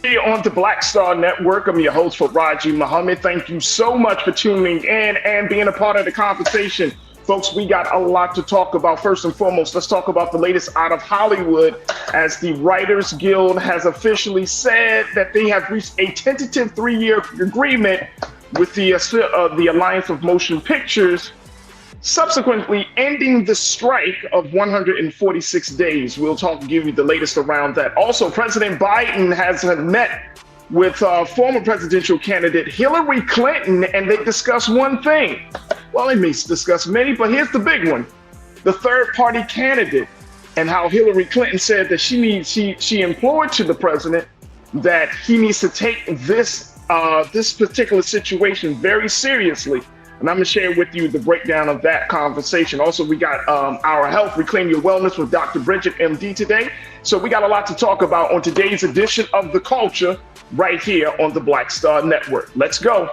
Here on the Black Star Network, I'm your host for Raji Muhammad. Thank you so much for tuning in and being a part of the conversation. Folks, we got a lot to talk about. First and foremost, let's talk about the latest out of Hollywood as the Writers Guild has officially said that they have reached a tentative 3-year agreement with the Alliance of Motion Pictures, subsequently ending the strike of 146 days. We'll give you the latest around that. Also, President Biden has met with former presidential candidate Hillary Clinton, and they discuss one thing. Well, they may discuss many, but here's the big one. The third-party candidate, and how Hillary Clinton said that she implored to the president that he needs to take this particular situation very seriously. And I'm going to share with you the breakdown of that conversation. Also, we got Our Health, Reclaim Your Wellness with Dr. Bridget, MD, today. So we got a lot to talk about on today's edition of The Culture right here on the Black Star Network. Let's go.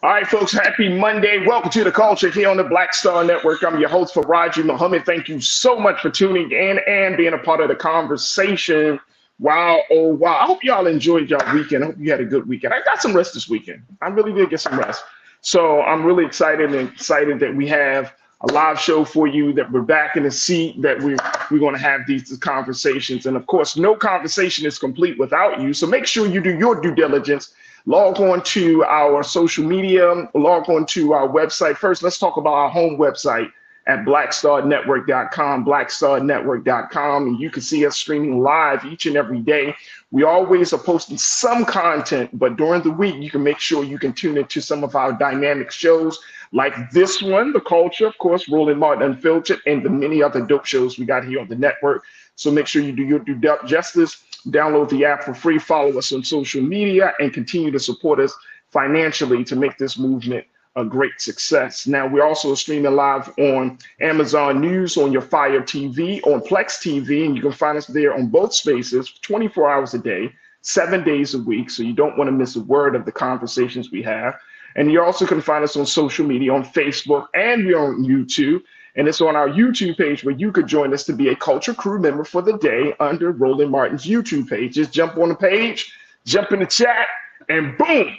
All right, folks, happy Monday. Welcome to The Culture here on the Black Star Network. I'm your host for Raji Muhammad. Thank you so much for tuning in and being a part of the conversation. Wow, oh, wow. I hope y'all enjoyed y'all weekend. I hope you had a good weekend. I got some rest this weekend. I really did get some rest. So I'm really excited that we have a live show for you, that we're back in the seat, that we're going to have these conversations. And of course, no conversation is complete without you. So make sure you do your due diligence. Log on to our social media, log on to our website. First, let's talk about our home website at blackstarnetwork.com, blackstarnetwork.com. And you can see us streaming live each and every day. We always are posting some content, but during the week, you can make sure you can tune into some of our dynamic shows like this one, The Culture, of course, Roland Martin Unfiltered, and the many other dope shows we got here on the network. So make sure you do your due justice. Download the app for free, follow us on social media, and continue to support us financially to make this movement a great success. Now, we're also streaming live on Amazon News, on your Fire TV, on Plex TV, and you can find us there on both spaces 24 hours a day, 7 days a week, so you don't want to miss a word of the conversations we have. And you also can find us on social media, on Facebook, and we're on YouTube. And it's on our YouTube page where you could join us to be a Culture Crew member for the day under Roland Martin's YouTube page. Just jump on the page, jump in the chat, and boom,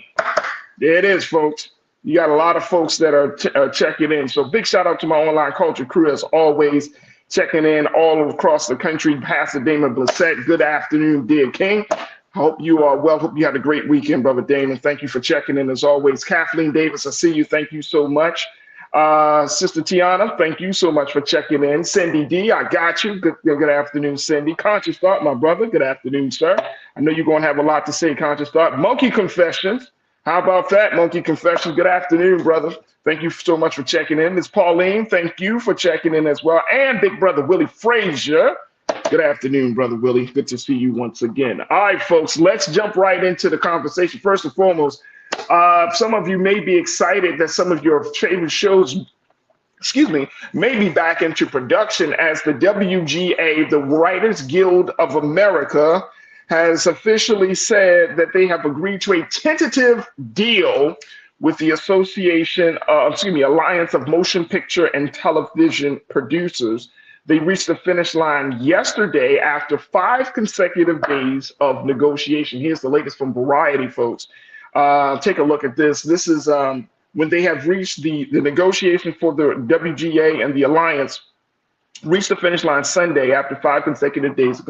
there it is, folks. You got a lot of folks that are checking in. So big shout out to my online Culture Crew, as always, checking in all across the country. Pastor Damon Blissett, good afternoon, dear King. Hope you are well. Hope you had a great weekend, Brother Damon. Thank you for checking in as always. Kathleen Davis, I see you. Thank you so much. Sister Tiana, thank you so much for checking in. Cindy D, I got you. Good afternoon, Cindy. Conscious Thought, my brother. Good afternoon, sir. I know you're going to have a lot to say, Conscious Thought. Monkey Confessions. How about that, Monkey Confessions? Good afternoon, brother. Thank you so much for checking in. Miss Pauline, thank you for checking in as well. And big brother Willie Frazier. Good afternoon, brother Willie. Good to see you once again. All right, folks, let's jump right into the conversation. First and foremost, some of you may be excited that some of your favorite shows, may be back into production, as the WGA, the Writers Guild of America, has officially said that they have agreed to a tentative deal with the Alliance of Motion Picture and Television Producers. They reached the finish line yesterday after 5 consecutive days of negotiation. Here's the latest from Variety, folks. Take a look at this. This is when they have reached the negotiation for the WGA and the Alliance reached the finish line Sunday after 5 consecutive days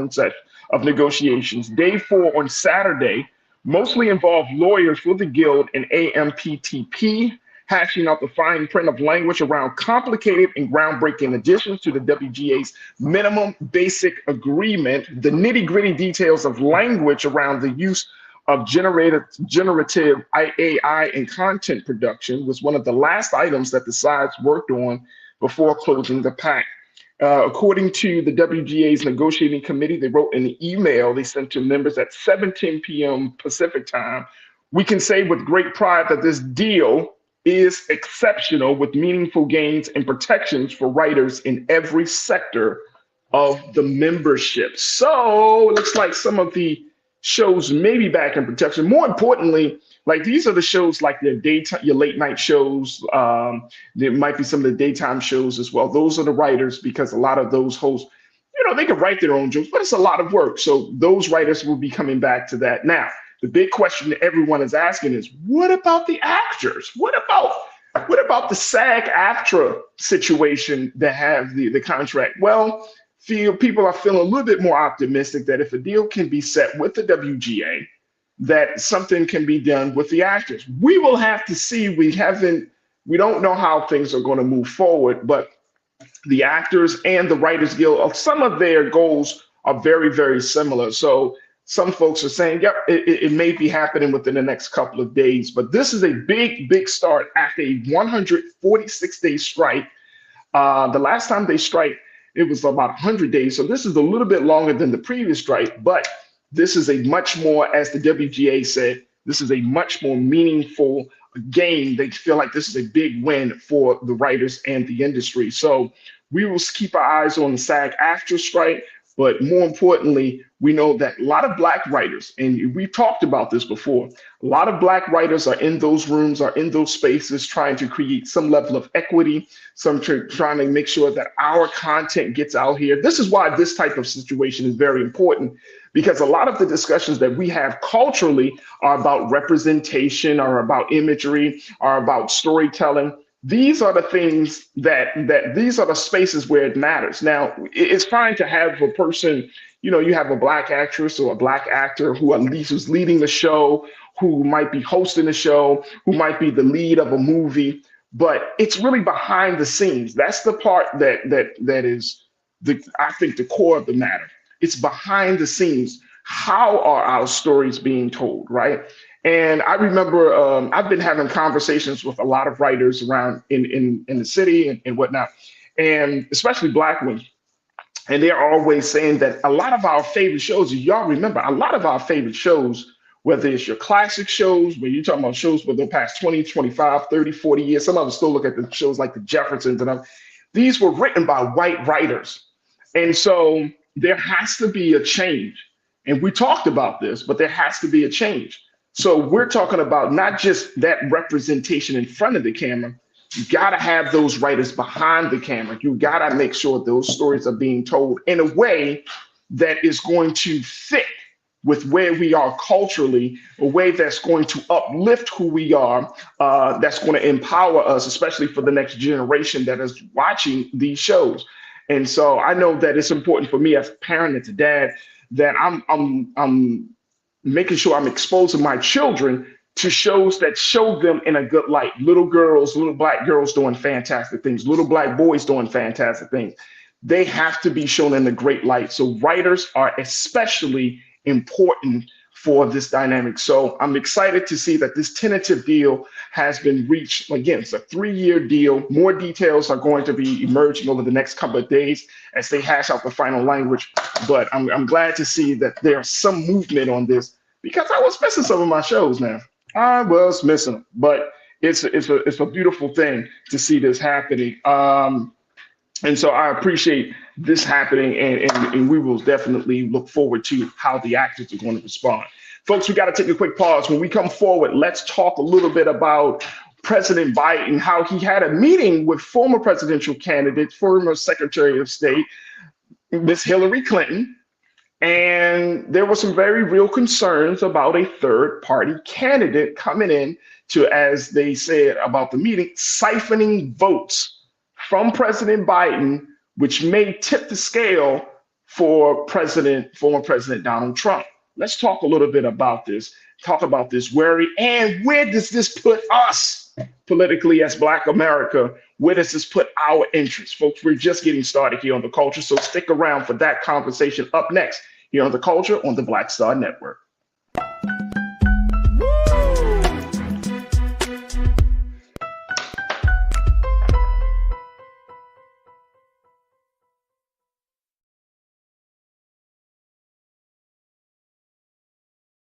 of negotiations. Day 4 on Saturday mostly involved lawyers for the Guild and AMPTP hashing out the fine print of language around complicated and groundbreaking additions to the WGA's minimum basic agreement. The nitty-gritty details of language around the use of generative AI in content production was one of the last items that the sides worked on before closing the pact. According to the WGA's negotiating committee, they wrote in the email they sent to members at 7:10 p.m. Pacific time, "We can say with great pride that this deal is exceptional with meaningful gains and protections for writers in every sector of the membership. So it looks like some of the shows may be back in protection. More importantly, like these are the shows like your daytime, your late night shows. There might be some of the daytime shows as well. Those are the writers because a lot of those hosts, they can write their own jokes, but it's a lot of work. So those writers will be coming back to that. Now, the big question that everyone is asking is, what about the actors? What about the SAG-AFTRA situation that have the contract? Well, people are feeling a little bit more optimistic that if a deal can be set with the WGA, that something can be done with the actors. We will have to see. We don't know how things are going to move forward, but the actors and the Writers Guild, some of their goals are very, very similar. So some folks are saying, yep, it may be happening within the next couple of days, but this is a big, big start after a 146-day strike. The last time they strike, it was about 100 days. So this is a little bit longer than the previous strike, but this is a much more, as the WGA said, this is a much more meaningful gain. They feel like this is a big win for the writers and the industry. So we will keep our eyes on the SAG-AFTRA strike. But more importantly, we know that a lot of Black writers, and we've talked about this before, a lot of Black writers are in those rooms, are in those spaces trying to create some level of equity, trying to make sure that our content gets out here. This is why this type of situation is very important, because a lot of the discussions that we have culturally are about representation, are about imagery, are about storytelling. These are the things that these are the spaces where it matters. Now, it's fine to have a person, you have a Black actress or a Black actor who at least is leading the show, who might be hosting the show, who might be the lead of a movie, but it's really behind the scenes. That's the part that is I think the core of the matter. It's behind the scenes. How are our stories being told, right? And I remember I've been having conversations with a lot of writers around in the city and whatnot, and especially Black ones. And they're always saying that a lot of our favorite shows, y'all remember, a lot of our favorite shows, whether it's your classic shows, when you're talking about shows where they'll past 20, 25, 30, 40 years, some of us still look at the shows like the Jeffersons and these were written by white writers. And so there has to be a change. And we talked about this, but there has to be a change. So we're talking about not just that representation in front of the camera. You got to have those writers behind the camera. You got to make sure those stories are being told in a way that is going to fit with where we are culturally, a way that's going to uplift who we are, that's going to empower us, especially for the next generation that is watching these shows. And so I know that it's important for me as a parent and as a dad that I'm making sure I'm exposing my children to shows that show them in a good light. Little girls, little Black girls doing fantastic things, little Black boys doing fantastic things. They have to be shown in a great light. So writers are especially important for this dynamic. So I'm excited to see that this tentative deal has been reached. Again, it's a 3-year deal. More details are going to be emerging over the next couple of days as they hash out the final language. But I'm glad to see that there's some movement on this, because I was missing some of my shows now. I was missing them, but it's a beautiful thing to see this happening. And so I appreciate this happening, and we will definitely look forward to how the actors are going to respond. Folks, we got to take a quick pause. When we come forward, let's talk a little bit about President Biden, how he had a meeting with former presidential candidate, former Secretary of State, Miss Hillary Clinton. And there were some very real concerns about a third-party candidate coming in to, as they said about the meeting, siphoning votes from President Biden, which may tip the scale for former President Donald Trump. Let's talk a little bit about this, talk about this worry, and where does this put us politically as Black America? Where does this put our interests? Folks, we're just getting started here on The Culture, so stick around for that conversation up next here on The Culture on the Black Star Network.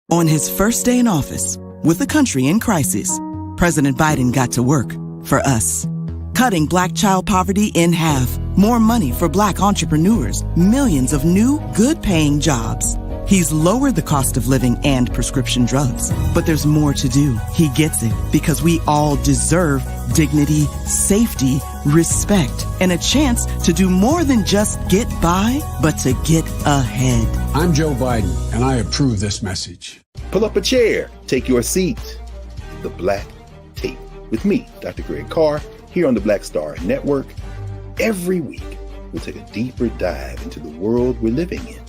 On his first day in office, with the country in crisis, President Biden got to work for us. Cutting Black child poverty in half. More money for Black entrepreneurs. Millions of new, good-paying jobs. He's lowered the cost of living and prescription drugs. But there's more to do. He gets it because we all deserve dignity, safety, respect, and a chance to do more than just get by, but to get ahead. I'm Joe Biden, and I approve this message. Pull up a chair. Take your seat. The Black Tape with me, Dr. Greg Carr, here on the Black Star Network. Every week, we'll take a deeper dive into the world we're living in.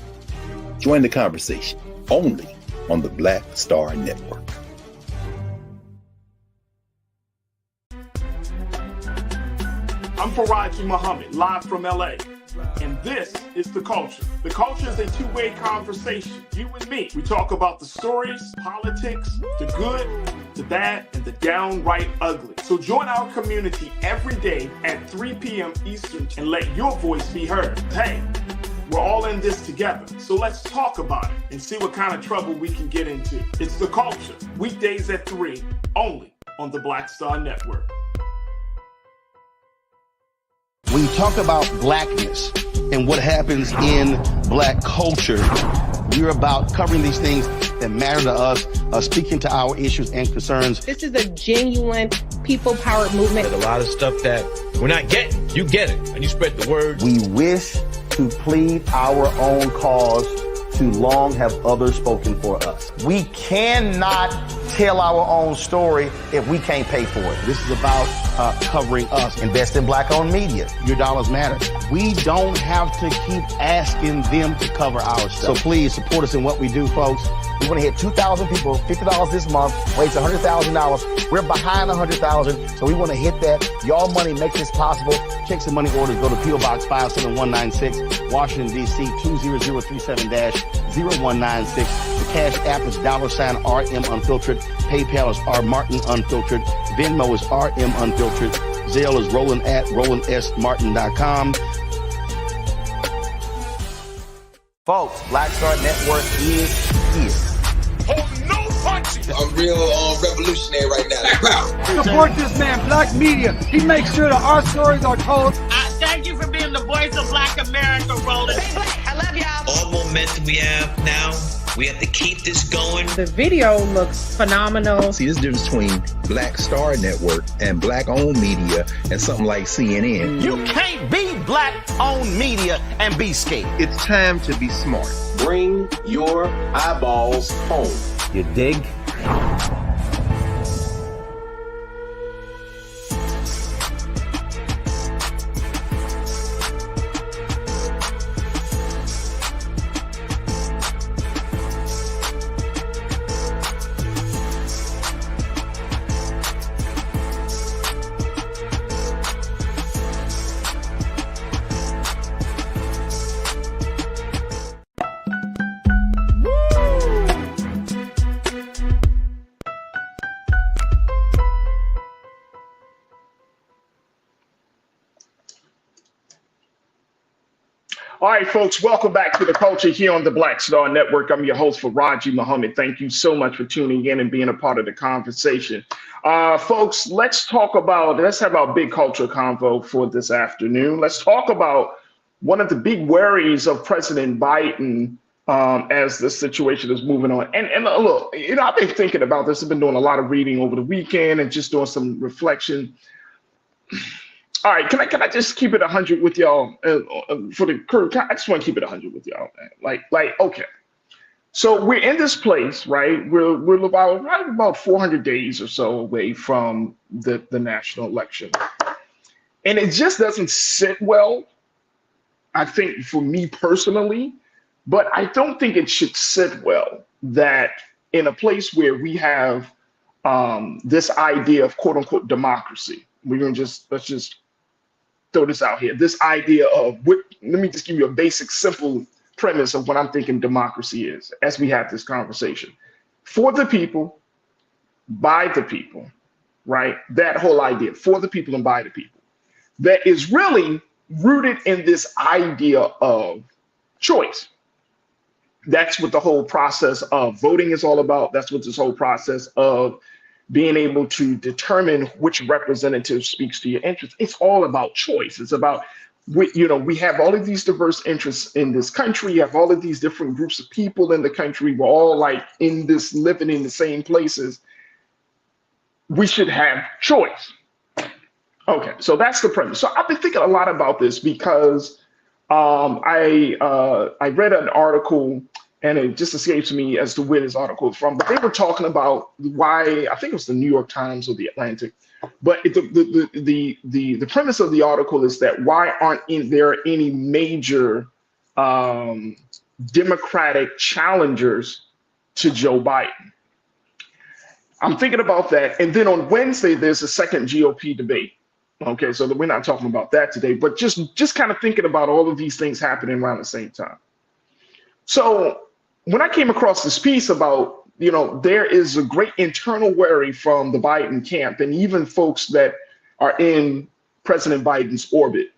Join the conversation only on the Black Star Network. I'm Faraji Muhammad, live from LA. And this is The Culture. The Culture is a two-way conversation. You and me. We talk about the stories, politics, the good, the bad, and the downright ugly. So join our community every day at 3 p.m. Eastern and let your voice be heard. Hey, we're all in this together. So let's talk about it and see what kind of trouble we can get into. It's The Culture, weekdays at 3, only on the Black Star Network. When you talk about blackness and what happens in Black culture, we're about covering these things that matter to us, speaking to our issues and concerns. This is a genuine people-powered movement. There's a lot of stuff that we're not getting. You get it, and you spread the word. We wish to plead our own cause. Too long have others spoken for us. We cannot tell our own story if we can't pay for it. This is about covering us. Invest in Black-owned media. Your dollars matter. We don't have to keep asking them to cover our stuff. So please support us in what we do, folks. We want to hit 2,000 people, $50 this month, raise $100,000. We're behind 100,000, so we want to hit that. Y'all money makes this possible. Checks and money orders go to P.O. Box 57196, Washington, D.C. 20037-0196. The Cash App is $RM Unfiltered. PayPal is R Martin Unfiltered. Venmo is RM Unfiltered. Zelle is Roland at RolandSMartin.com. Folks, Black Star Network is here. Oh, no punches! I'm real revolutionary right now. Support this man, Black media. He makes sure that our stories are told. Thank you for being the voice of Black America, Roland. I love y'all. All momentum we have now, we have to keep this going. The video looks phenomenal. See, this difference between Black Star Network and Black-owned media and something like CNN. You can't be Black-owned media and be scared. It's time to be smart. Bring your eyeballs home. You dig? All right, folks, welcome back to The Culture here on the Black Star Network. I'm your host, Faraji Muhammad. Thank you so much for tuning in and being a part of the conversation. Folks, let's have our big culture convo for this afternoon. Let's talk about one of the big worries of President Biden as the situation is moving on. And look, I've been thinking about this. I've been doing a lot of reading over the weekend and just doing some reflection. All right, can I just keep it 100 with y'all for the crew? I just want to keep it 100 with y'all, man. Like, okay. So we're in this place, right? We're about 400 days or so away from the national election, and it just doesn't sit well, I think, for me personally. But I don't think it should sit well that in a place where we have this idea of quote unquote democracy, let's just throw this out here. This idea of let me just give you a basic, simple premise of what I'm thinking democracy is as we have this conversation. For the people, by the people, right? That whole idea, for the people and by the people, that is really rooted in this idea of choice. That's what the whole process of voting is all about. That's what this whole process of being able to determine which representative speaks to your interests. It's all about choice. It's about, we have all of these diverse interests in this country. You have all of these different groups of people in the country. We're all like in this, living in the same places. We should have choice. Okay, so that's the premise. So I've been thinking a lot about this because I read an article, and it just escapes me as to where this article is from, but they were talking about why, I think it was the New York Times or the Atlantic, but the premise of the article is that why aren't there any major Democratic challengers to Joe Biden? I'm thinking about that. And then on Wednesday, there's a second GOP debate. Okay, so we're not talking about that today, but just kind of thinking about all of these things happening around the same time. So when I came across this piece about, there is a great internal worry from the Biden camp and even folks that are in President Biden's orbit.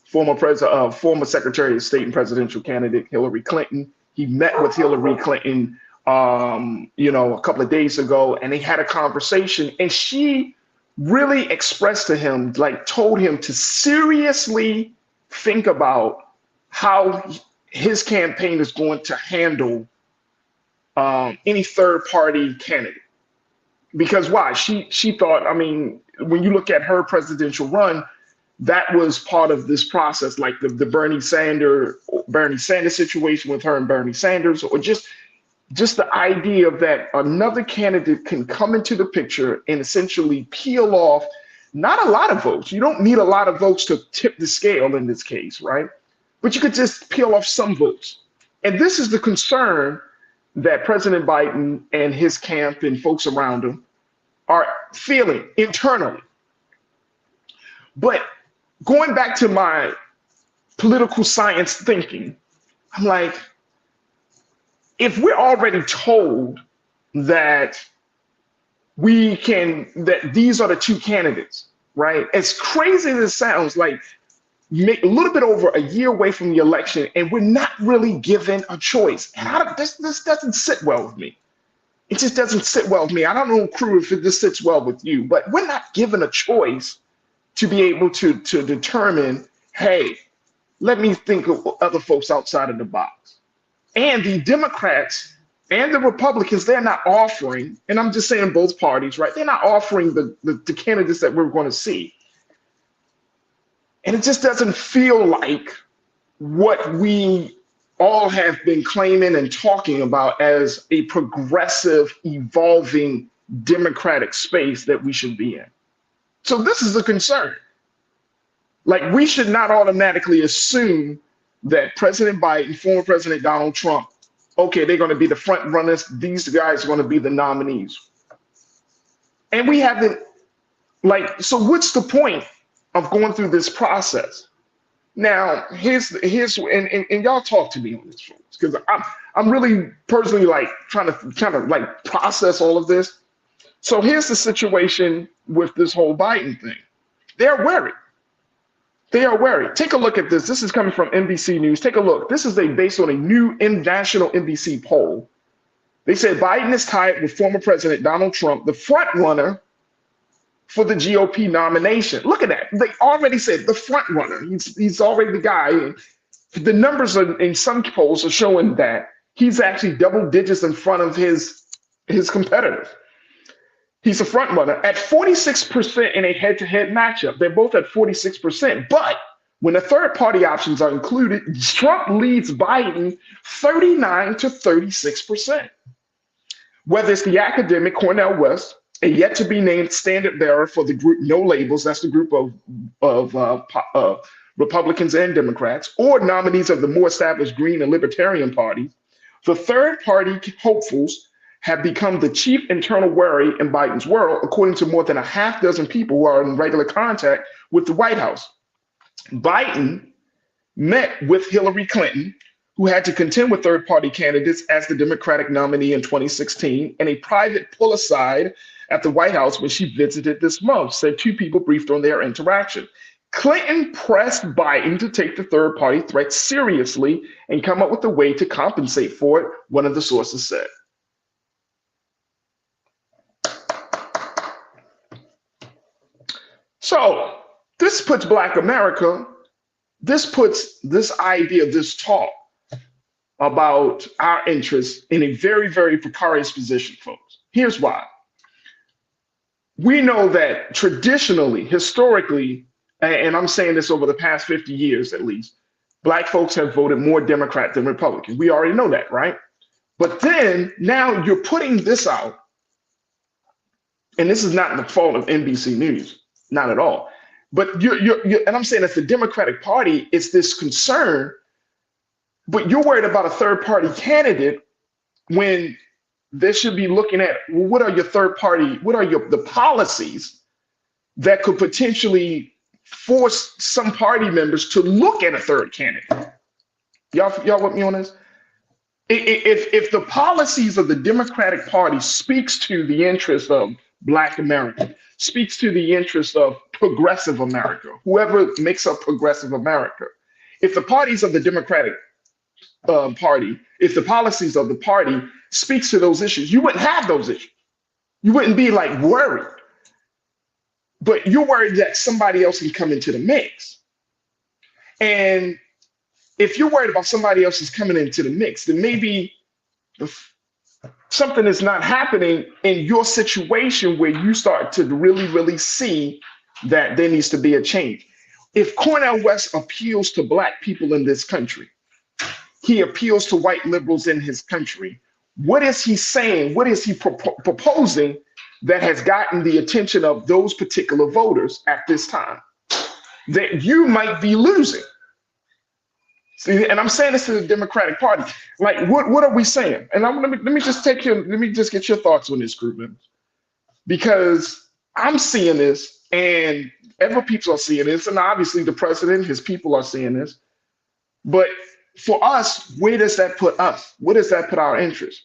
Former Secretary of State and presidential candidate Hillary Clinton. He met with Hillary Clinton, a couple of days ago, and they had a conversation, and she really expressed to him, told him to seriously think about how his campaign is going to handle any third party candidate. Because why? She thought, when you look at her presidential run, that was part of this process, like the Bernie Sanders situation with her and Bernie Sanders, or just the idea of that another candidate can come into the picture and essentially peel off not a lot of votes. You don't need a lot of votes to tip the scale in this case, right? But you could just peel off some votes. And this is the concern that President Biden and his camp and folks around him are feeling internally. But going back to my political science thinking, I'm like, if we're already told that that these are the two candidates, right? As crazy as it sounds, like a little bit over a year away from the election, and we're not really given a choice. And this doesn't sit well with me. It just doesn't sit well with me. I don't know, crew, if this sits well with you, but we're not given a choice to be able to determine, hey, let me think of other folks outside of the box. And the Democrats and the Republicans, they're not offering, and I'm just saying both parties, right? They're not offering the candidates that we're going to see. And it just doesn't feel like what we all have been claiming and talking about as a progressive, evolving Democratic space that we should be in. So this is a concern. Like, we should not automatically assume that President Biden, former President Donald Trump, okay, they're going to be the front runners. These guys are going to be the nominees. And we haven't, so what's the point of going through this process? Now, here's and y'all talk to me on this, folks, because I'm really personally trying to process all of this. So here's the situation with this whole Biden thing. They're worried. They are worried. Take a look at this. This is coming from NBC News. Take a look. This is based on a new national NBC poll. They said Biden is tied with former President Donald Trump, the front runner for the GOP nomination. Look at that. They already said the front runner. He's already the guy. And the numbers in some polls are showing that he's actually double digits in front of his competitors. He's a front runner at 46% in a head-to-head matchup. They're both at 46%. But when the third-party options are included, Trump leads Biden 39 to 36%. Whether it's the academic Cornel West, a yet-to-be-named standard-bearer for the group No Labels, that's the group of Republicans and Democrats, or nominees of the more established Green and Libertarian parties, the third-party hopefuls have become the chief internal worry in Biden's world, according to more than a half dozen people who are in regular contact with the White House. Biden met with Hillary Clinton, who had to contend with third-party candidates as the Democratic nominee in 2016, in a private pull-aside at the White House when she visited this month, said two people briefed on their interaction. Clinton pressed Biden to take the third-party threat seriously and come up with a way to compensate for it, one of the sources said. So this puts Black America, this puts this idea, this talk about our interests in a very, very precarious position, folks. Here's why. We know that traditionally, historically, and I'm saying this over the past 50 years at least, Black folks have voted more Democrat than Republican. We already know that, right? But then now you're putting this out, and this is not the fault of NBC News, not at all. But you're and I'm saying as the Democratic Party, it's this concern, but you're worried about a third party candidate when they should be looking at, well, what are your third party, what are the policies that could potentially force some party members to look at a third candidate? Y'all with me on this? If the policies of the Democratic Party speaks to the interest of Black America, speaks to the interest of progressive America, whoever makes up progressive America, if the parties of the Democratic Party, if the policies of the party speaks to those issues, you wouldn't have those issues. You wouldn't be like worried. But you're worried that somebody else can come into the mix. And if you're worried about somebody else is coming into the mix, then maybe something is not happening in your situation where you start to really, really see that there needs to be a change. If Cornel West appeals to Black people in this country, he appeals to white liberals in his country, what is he saying? What is he proposing that has gotten the attention of those particular voters at this time that you might be losing? See, and I'm saying this to the Democratic Party. Like, what are we saying? And let me just get your thoughts on this, group members, because I'm seeing this, and other people are seeing this, and obviously the president, his people are seeing this. But for us, where does that put us? Where does that put our interest?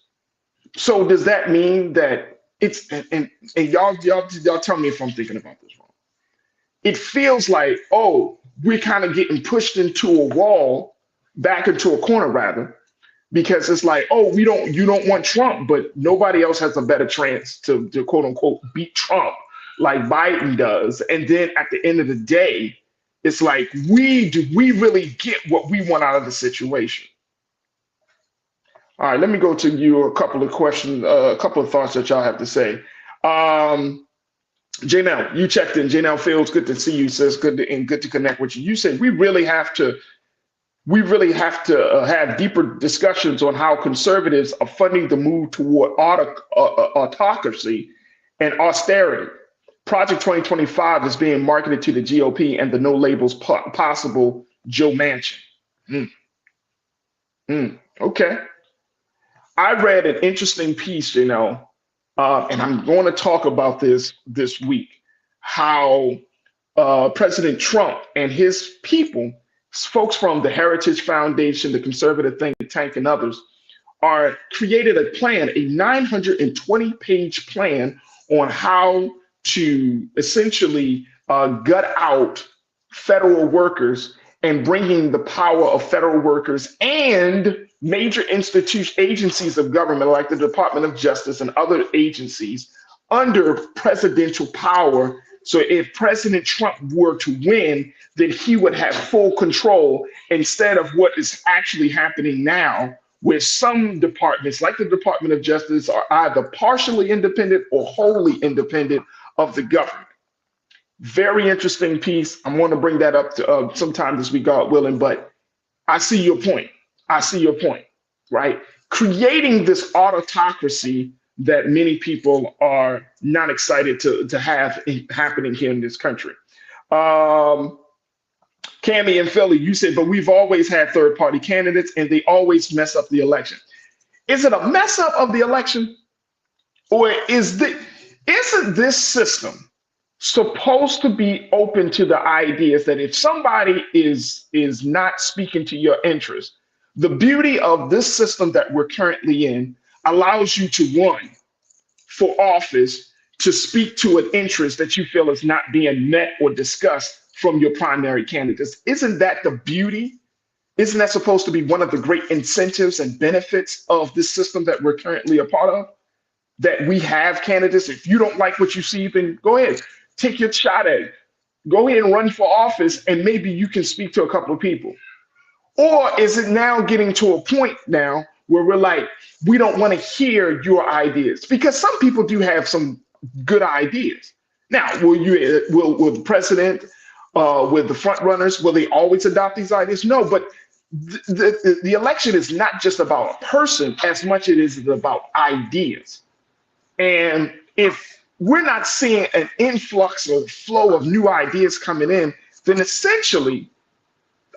So does that mean that it's and y'all tell me if I'm thinking about this wrong? It feels like, oh, we're kind of getting pushed into a wall, back into a corner rather, because it's like, oh, you don't want Trump, but nobody else has a better chance to quote unquote beat Trump like Biden does. And then at the end of the day, it's like, do we really get what we want out of the situation? All right, let me go to you a couple of questions, a couple of thoughts that y'all have to say. Janelle, you checked in. Janelle Fields, good to see you, sis. Good to connect with you. You said we really have to have deeper discussions on how conservatives are funding the move toward autocracy and austerity. Project 2025 is being marketed to the GOP and the no labels possible Joe Manchin. Okay. I read an interesting piece, and I'm going to talk about this week, how President Trump and his people, folks from the Heritage Foundation, the Conservative Think Tank, and others, are created a plan, a 920-page plan on how to essentially gut out federal workers and bringing the power of federal workers and major agencies of government like the Department of Justice and other agencies under presidential power. So if President Trump were to win, then he would have full control instead of what is actually happening now, where some departments like the Department of Justice are either partially independent or wholly independent of the government. Very interesting piece. I'm going to bring that up to, sometime this week, God willing, but I see your point. Right? Creating this autocracy that many people are not excited to have happening here in this country. Cammie and Philly, you said, but we've always had third-party candidates and they always mess up the election. Is it a mess up of the election? Or isn't this system supposed to be open to the ideas that if somebody is not speaking to your interest, the beauty of this system that we're currently in allows you to run for office to speak to an interest that you feel is not being met or discussed from your primary candidates? Isn't that the beauty? Isn't that supposed to be one of the great incentives and benefits of this system that we're currently a part of? That we have candidates. If you don't like what you see, then go ahead, take your shot at it. Go ahead and run for office, and maybe you can speak to a couple of people. Or is it now getting to a point now where we're like, we don't want to hear your ideas? Because some people do have some good ideas. Now, will the president, will the front runners, will they always adopt these ideas? No, but the election is not just about a person as much as it is about ideas. And if we're not seeing an influx or flow of new ideas coming in, then essentially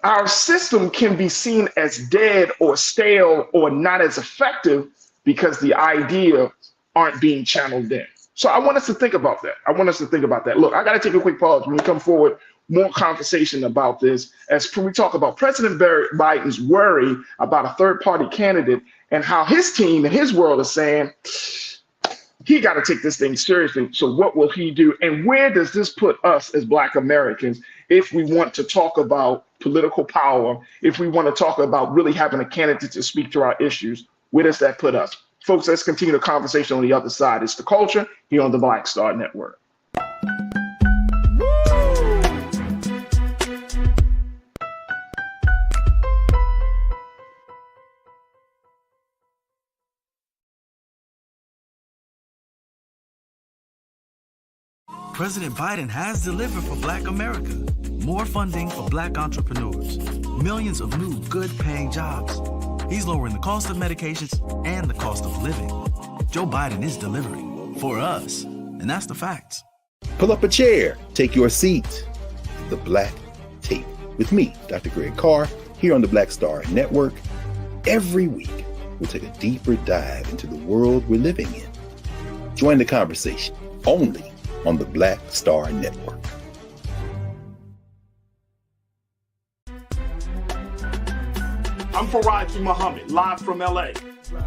our system can be seen as dead or stale or not as effective because the ideas aren't being channeled in. So I want us to think about that. Look, I got to take a quick pause. When we come forward, more conversation about this as we talk about President Biden's worry about a third-party candidate and how his team and his world is saying, he got to take this thing seriously. So what will he do? And where does this put us as Black Americans if we want to talk about political power, if we want to talk about really having a candidate to speak to our issues? Where does that put us? Folks, let's continue the conversation on the other side. It's The Culture here on the Black Star Network. President Biden has delivered for Black America. More funding for Black entrepreneurs. Millions of new good-paying jobs. He's lowering the cost of medications and the cost of living. Joe Biden is delivering for us, and that's the facts. Pull up a chair, take your seat. The Black Tape with me, Dr. Greg Carr, here on the Black Star Network. Every week, we'll take a deeper dive into the world we're living in. Join the conversation only on the Black Star Network. I'm Faraji Muhammad, live from LA.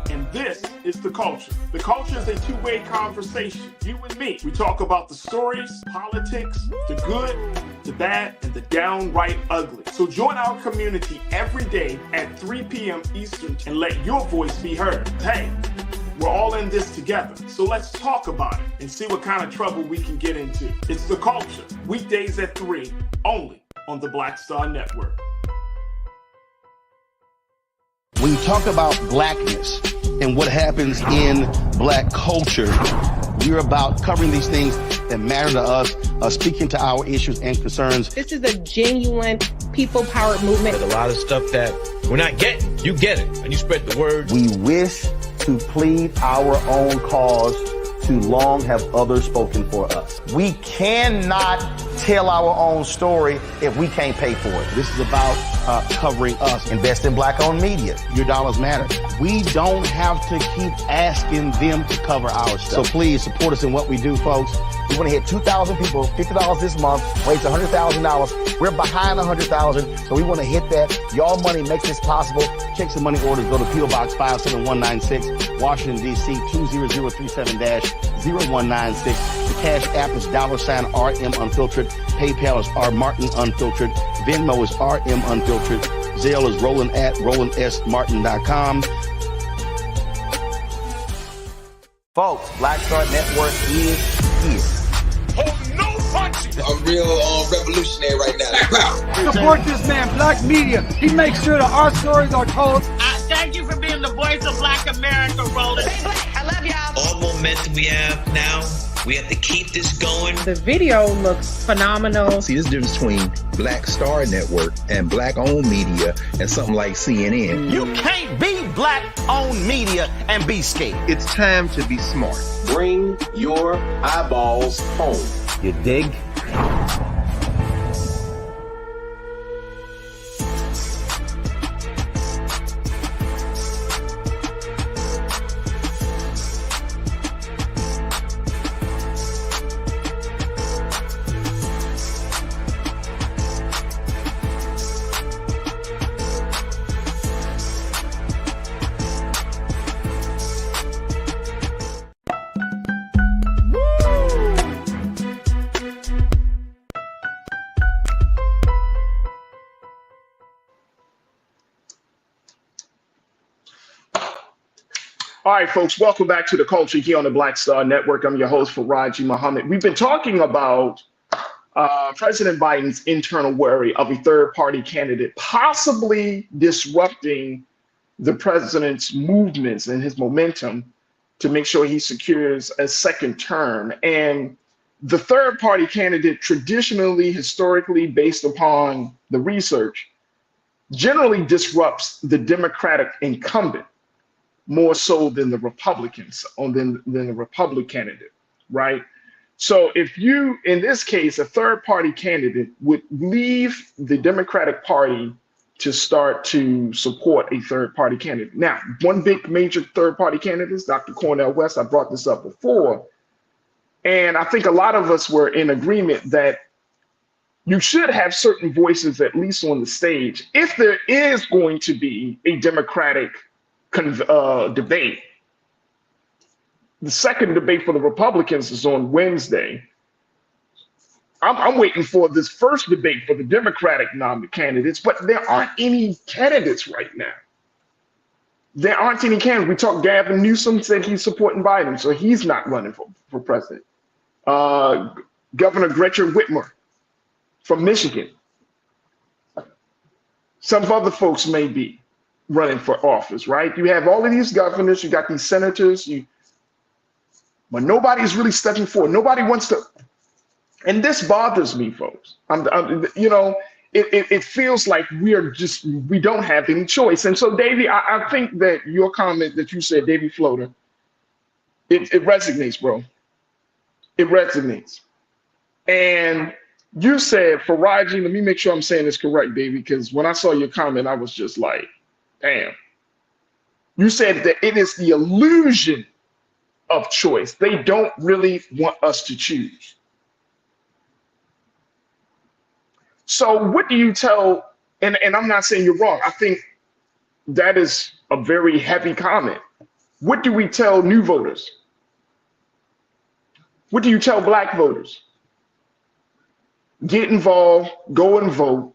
And this is The Culture. The Culture is a two-way conversation. You and me. We talk about the stories, politics, the good, the bad, and the downright ugly. So join our community every day at 3 p.m. Eastern and let your voice be heard. Hey, we're all in this together. So let's talk about it and see what kind of trouble we can get into. It's The Culture, weekdays at 3, only on the Black Star Network. When you talk about blackness and what happens in Black culture, we're about covering these things that matter to us, speaking to our issues and concerns. This is a genuine people-powered movement. There's a lot of stuff that we're not getting. You get it, and you spread the word. We wish to plead our own cause. Too long have others spoken for us. We cannot tell our own story if we can't pay for it. This is about covering us. Invest in Black-owned media. Your dollars matter. We don't have to keep asking them to cover our stuff. So please support us in what we do, folks. We want to hit 2,000 people, $50 this month, raise $100,000. We're behind 100,000, so we want to hit that. Y'all money makes this possible. Checks and money orders go to P.O. Box 57196, Washington, D.C. 20037-0196. The Cash App is $RM Unfiltered. PayPal is R Martin Unfiltered. Venmo is RM Unfiltered. Zelle is Roland at RolandSMartin.com. Folks, Black Star Network is here. Oh, no punches! I'm real revolutionary right now. Support this man, Black Media. He makes sure that our stories are told. Thank you for being the voice of Black America, Roland. Stay black. I love y'all. All momentum we have now, we have to keep this going. The video looks phenomenal. See, this difference between Black Star Network and Black-owned media and something like CNN. You can't be Black-owned media and be scared. It's time to be smart. Bring your eyeballs home. You dig? All right, folks, welcome back to The Culture here on the Black Star Network. I'm your host, Faraji Muhammad. We've been talking about President Biden's internal worry of a third-party candidate possibly disrupting the president's movements and his momentum to make sure he secures a second term. And the third-party candidate, traditionally, historically, based upon the research, generally disrupts the Democratic incumbent more so than the Republicans, or than the Republican candidate, right? So if you, in this case, a third-party candidate would leave the Democratic Party to start to support a third-party candidate. Now, one big major third-party candidate is Dr. Cornel West. I brought this up before. And I think a lot of us were in agreement that you should have certain voices, at least on the stage, if there is going to be a Democratic debate. The second debate for the Republicans is on Wednesday. I'm waiting for this first debate for the Democratic candidates, but there aren't any candidates right now. There aren't any candidates. We talked, Gavin Newsom said he's supporting Biden, so he's not running for president. Governor Gretchen Whitmer from Michigan. Some other folks may be running for office, right? You have all of these governors, you got these senators, but nobody's really stepping forward. Nobody wants to, and this bothers me, folks. It feels like we don't have any choice. And so, Davey, I think that your comment that you said, Davey Floater, it resonates, bro. It resonates. And you said, Faraji, let me make sure I'm saying this correct, Davey, because when I saw your comment, I was just like, damn. You said that it is the illusion of choice. They don't really want us to choose. So what do you tell, and I'm not saying you're wrong, I think that is a very heavy comment. What do we tell new voters? What do you tell Black voters? Get involved, go and vote,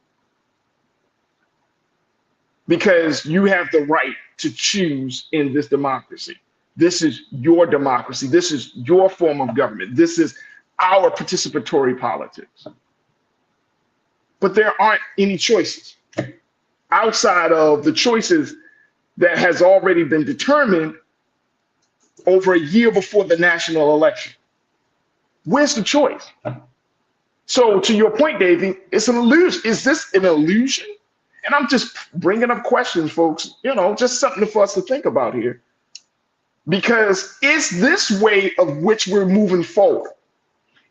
because you have the right to choose in this democracy. This is your democracy. This is your form of government. This is our participatory politics. But there aren't any choices outside of the choices that has already been determined over a year before the national election. Where's the choice? So to your point, Davey, it's an illusion. Is this an illusion? And I'm just bringing up questions, folks, just something for us to think about here. Because is this way of which we're moving forward,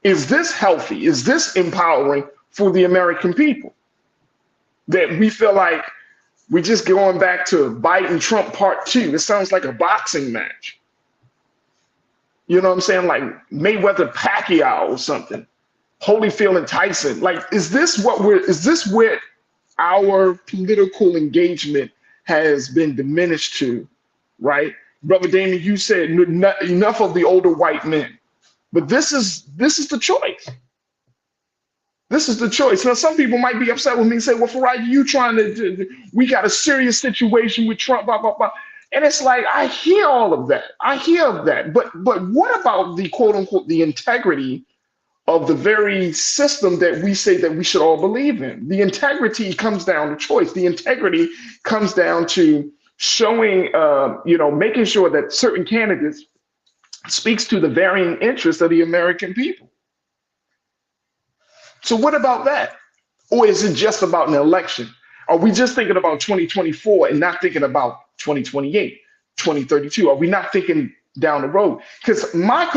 is this healthy? Is this empowering for the American people? That we feel like we're just going back to Biden Trump part 2. It sounds like a boxing match. You know what I'm saying? Like Mayweather Pacquiao or something. Holyfield and Tyson. Like, is this where our political engagement has been diminished to, right? Brother Damien, you said enough of the older white men. But this is the choice. This is the choice. Now, some people might be upset with me and say, well, Farai, you trying to, we got a serious situation with Trump, blah, blah, blah. And it's like, I hear all of that. I hear of that. But what about the quote unquote, the integrity of the very system that we say that we should all believe in? The integrity comes down to choice. The integrity comes down to showing, making sure that certain candidates speaks to the varying interests of the American people. So what about that? Or is it just about an election? Are we just thinking about 2024 and not thinking about 2028, 2032? Are we not thinking down the road? Because here's my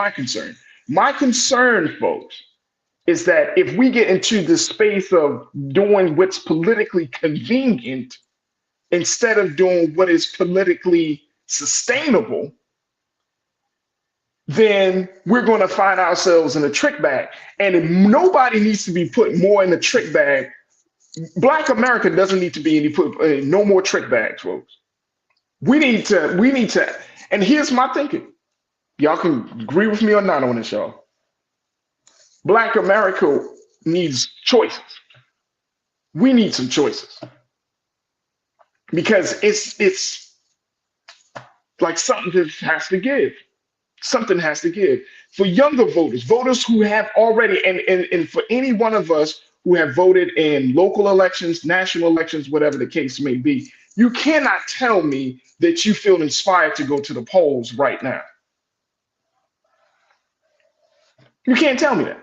concern. My concern, folks, is that if we get into the space of doing what's politically convenient instead of doing what is politically sustainable, then we're going to find ourselves in a trick bag. And if nobody needs to be put more in the trick bag, Black America doesn't need to be no more trick bags, folks. We need to, and here's my thinking. Y'all can agree with me or not on this, y'all. Black America needs choices. We need some choices. Because it's like something just has to give. Something has to give. For younger voters, voters who have already, and for any one of us who have voted in local elections, national elections, whatever the case may be, you cannot tell me that you feel inspired to go to the polls right now. You can't tell me that.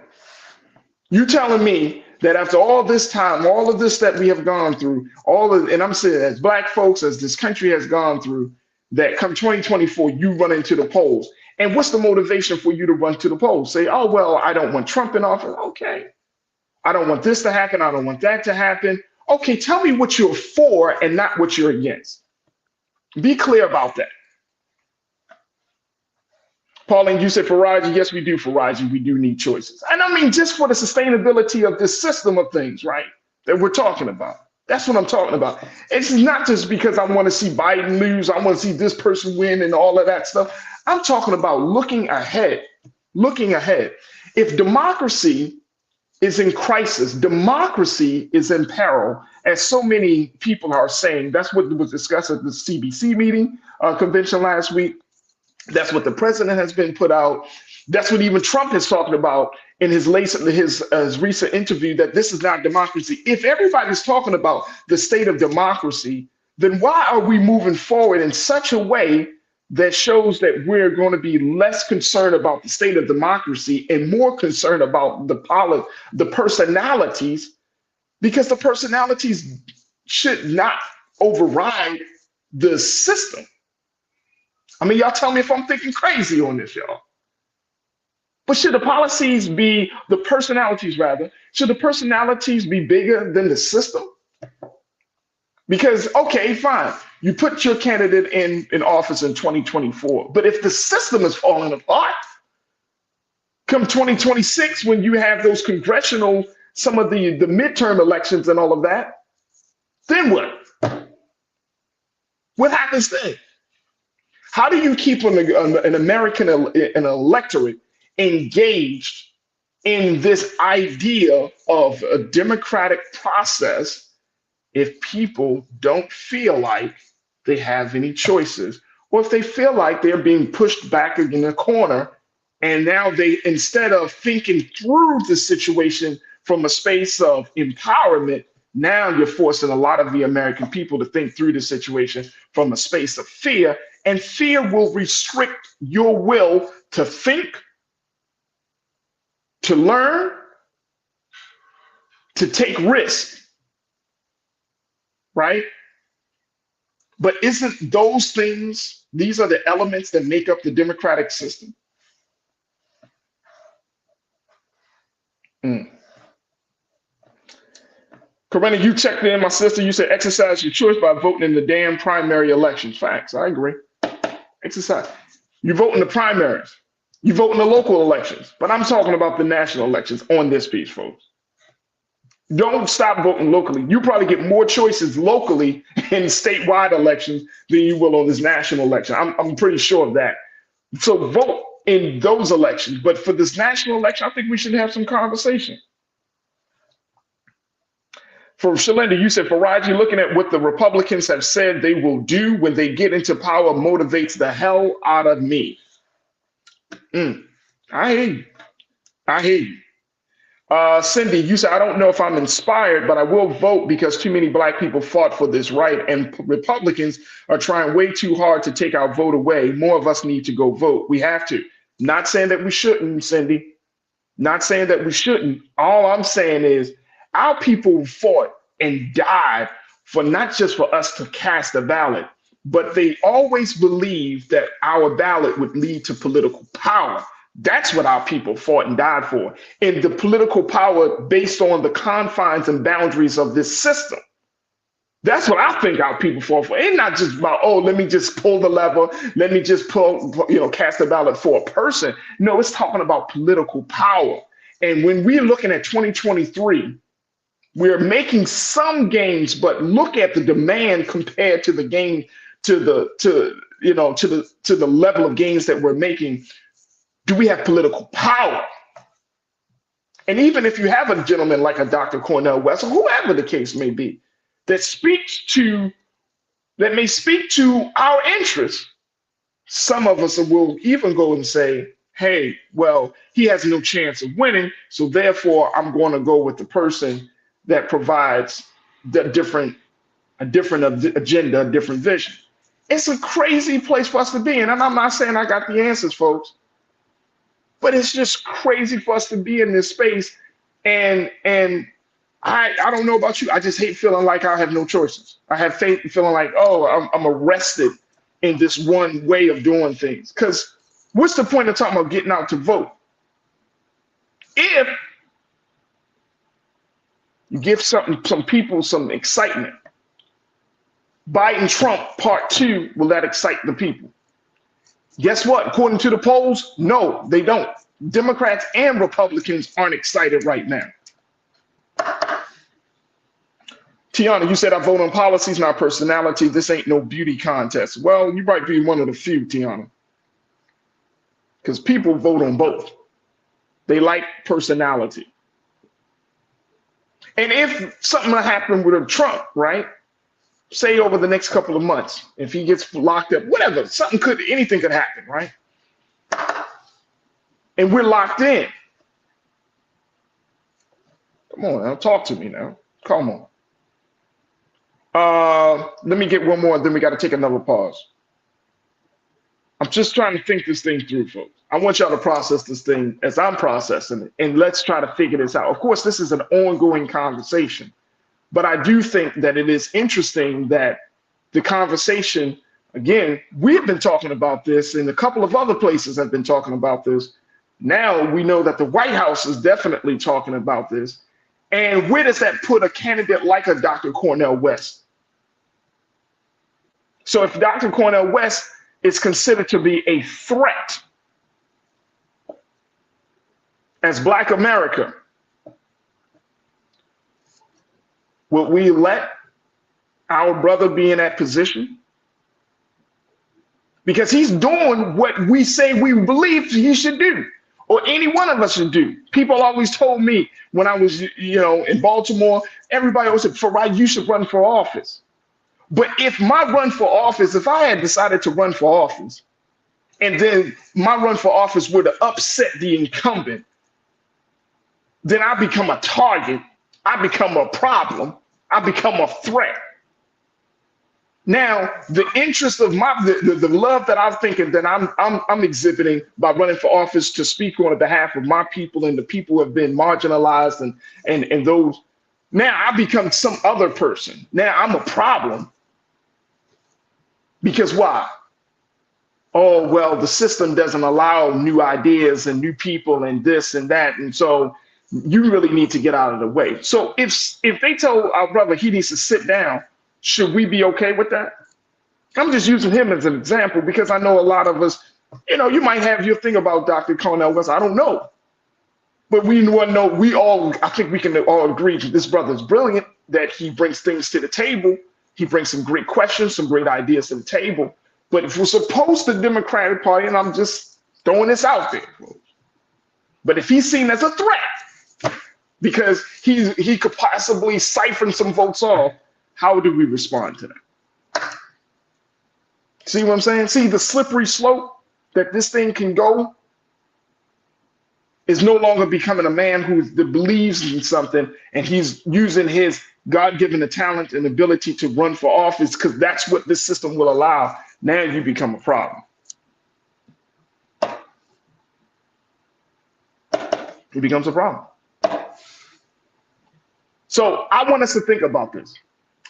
You're telling me that after all this time, all of this that we have gone through, and I'm saying as Black folks, as this country has gone through, that come 2024, you run into the polls. And what's the motivation for you to run to the polls? Say, oh, well, I don't want Trump in office. Okay. I don't want this to happen. I don't want that to happen. Okay, tell me what you're for and not what you're against. Be clear about that. Pauline, you said Faraji. Yes, we do, Faraji. We do need choices. And I mean, just for the sustainability of this system of things, right, that we're talking about. That's what I'm talking about. It's not just because I want to see Biden lose. I want to see this person win and all of that stuff. I'm talking about looking ahead, looking ahead. If democracy is in crisis, democracy is in peril, as so many people are saying. That's what was discussed at the CBC meeting convention last week. That's what the president has been put out. That's what even Trump is talking about in his recent interview, that this is not democracy. If everybody's talking about the state of democracy, then why are we moving forward in such a way that shows that we're going to be less concerned about the state of democracy and more concerned about the personalities, because the personalities should not override the system. I mean, y'all tell me if I'm thinking crazy on this, y'all. But should the personalities be bigger than the system? Because, okay, fine, you put your candidate in office in 2024, but if the system is falling apart, come 2026, when you have those congressional, some of the midterm elections and all of that, then what? What happens then? How do you keep an American, an electorate engaged in this idea of a democratic process if people don't feel like they have any choices, or if they feel like they're being pushed back in a corner, and now they, instead of thinking through the situation from a space of empowerment, now you're forcing a lot of the American people to think through the situation from a space of fear, and fear will restrict your will to think, to learn, to take risks, right? But isn't those things, these are the elements that make up the democratic system? Corinna, you checked in, my sister. You said exercise your choice by voting in the damn primary elections. Facts, I agree. Exercise. You vote in the primaries. You vote in the local elections. But I'm talking about the national elections on this piece, folks. Don't stop voting locally. You probably get more choices locally in statewide elections than you will on this national election. I'm pretty sure of that. So vote in those elections. But for this national election, I think we should have some conversation. For Shalinda, you said, Faraji, looking at what the Republicans have said they will do when they get into power motivates the hell out of me. I hear you. I hear you. Cindy, you said, I don't know if I'm inspired, but I will vote because too many Black people fought for this right, and Republicans are trying way too hard to take our vote away. More of us need to go vote. We have to. Not saying that we shouldn't, Cindy. Not saying that we shouldn't. All I'm saying is our people fought and died for not just for us to cast a ballot, but they always believed that our ballot would lead to political power. That's what our people fought and died for. And the political power based on the confines and boundaries of this system. That's what I think our people fought for. It's not just about, oh, let me just pull the lever. Let me just cast a ballot for a person. No, it's talking about political power. And when we're looking at 2023, we're making some gains, but look at the demand compared to the gain, to the level of gains that we're making. Do we have political power? And even if you have a gentleman like a Dr. Cornel West, or whoever the case may be, that may speak to our interests, some of us will even go and say, hey, well, he has no chance of winning, so therefore I'm going to go with the person that provides a different agenda, a different vision. It's a crazy place for us to be in. And I'm not saying I got the answers, folks, but it's just crazy for us to be in this space. And I don't know about you. I just hate feeling like I have no choices. I have feeling like, oh, I'm arrested in this one way of doing things. Because what's the point of talking about getting out to vote? If you give some people some excitement, Biden Trump part 2, will that excite the people? Guess what? According to the polls, no, they don't. Democrats and Republicans aren't excited right now. Tiana, you said I vote on policies, not personality. This ain't no beauty contest. Well, you might be one of the few, Tiana, because people vote on both. They like personality. And if something happened with Trump, right? Say over the next couple of months, if he gets locked up, whatever, anything could happen, right? And we're locked in. Come on now, talk to me now. Come on. Let me get one more, then we got to take another pause. I'm just trying to think this thing through, folks. I want y'all to process this thing as I'm processing it, and let's try to figure this out. Of course, this is an ongoing conversation, but I do think that it is interesting that the conversation, again, we've been talking about this, and a couple of other places have been talking about this. Now we know that the White House is definitely talking about this. And where does that put a candidate like a Dr. Cornel West? So if Dr. Cornel West is considered to be a threat as Black America, will we let our brother be in that position? Because he's doing what we say we believe he should do, or any one of us should do. People always told me when I was, in Baltimore, everybody always said, Farad, you should run for office. But if my run for office, if I had decided to run for office, and then my run for office were to upset the incumbent, then I become a target, I become a problem, I become a threat. Now, the interest of the love that I'm thinking that I'm exhibiting by running for office to speak on behalf of my people and the people who have been marginalized and those, now I become some other person. Now I'm a problem. Because why? Oh, well, the system doesn't allow new ideas and new people and this and that. And so you really need to get out of the way. So if they tell our brother he needs to sit down, should we be okay with that? I'm just using him as an example because I know a lot of us, you might have your thing about Dr. Cornel West. I don't know. But I think we can all agree that this brother's brilliant, that he brings things to the table. He brings some great questions, some great ideas to the table. But if we're supposed to Democratic Party, and I'm just throwing this out there, but if he's seen as a threat because he could possibly siphon some votes off, how do we respond to that? See what I'm saying? See the slippery slope that this thing can go is no longer becoming a man who believes in something and he's using his God-given talent and ability to run for office because that's what this system will allow. Now you become a problem. It becomes a problem. So I want us to think about this.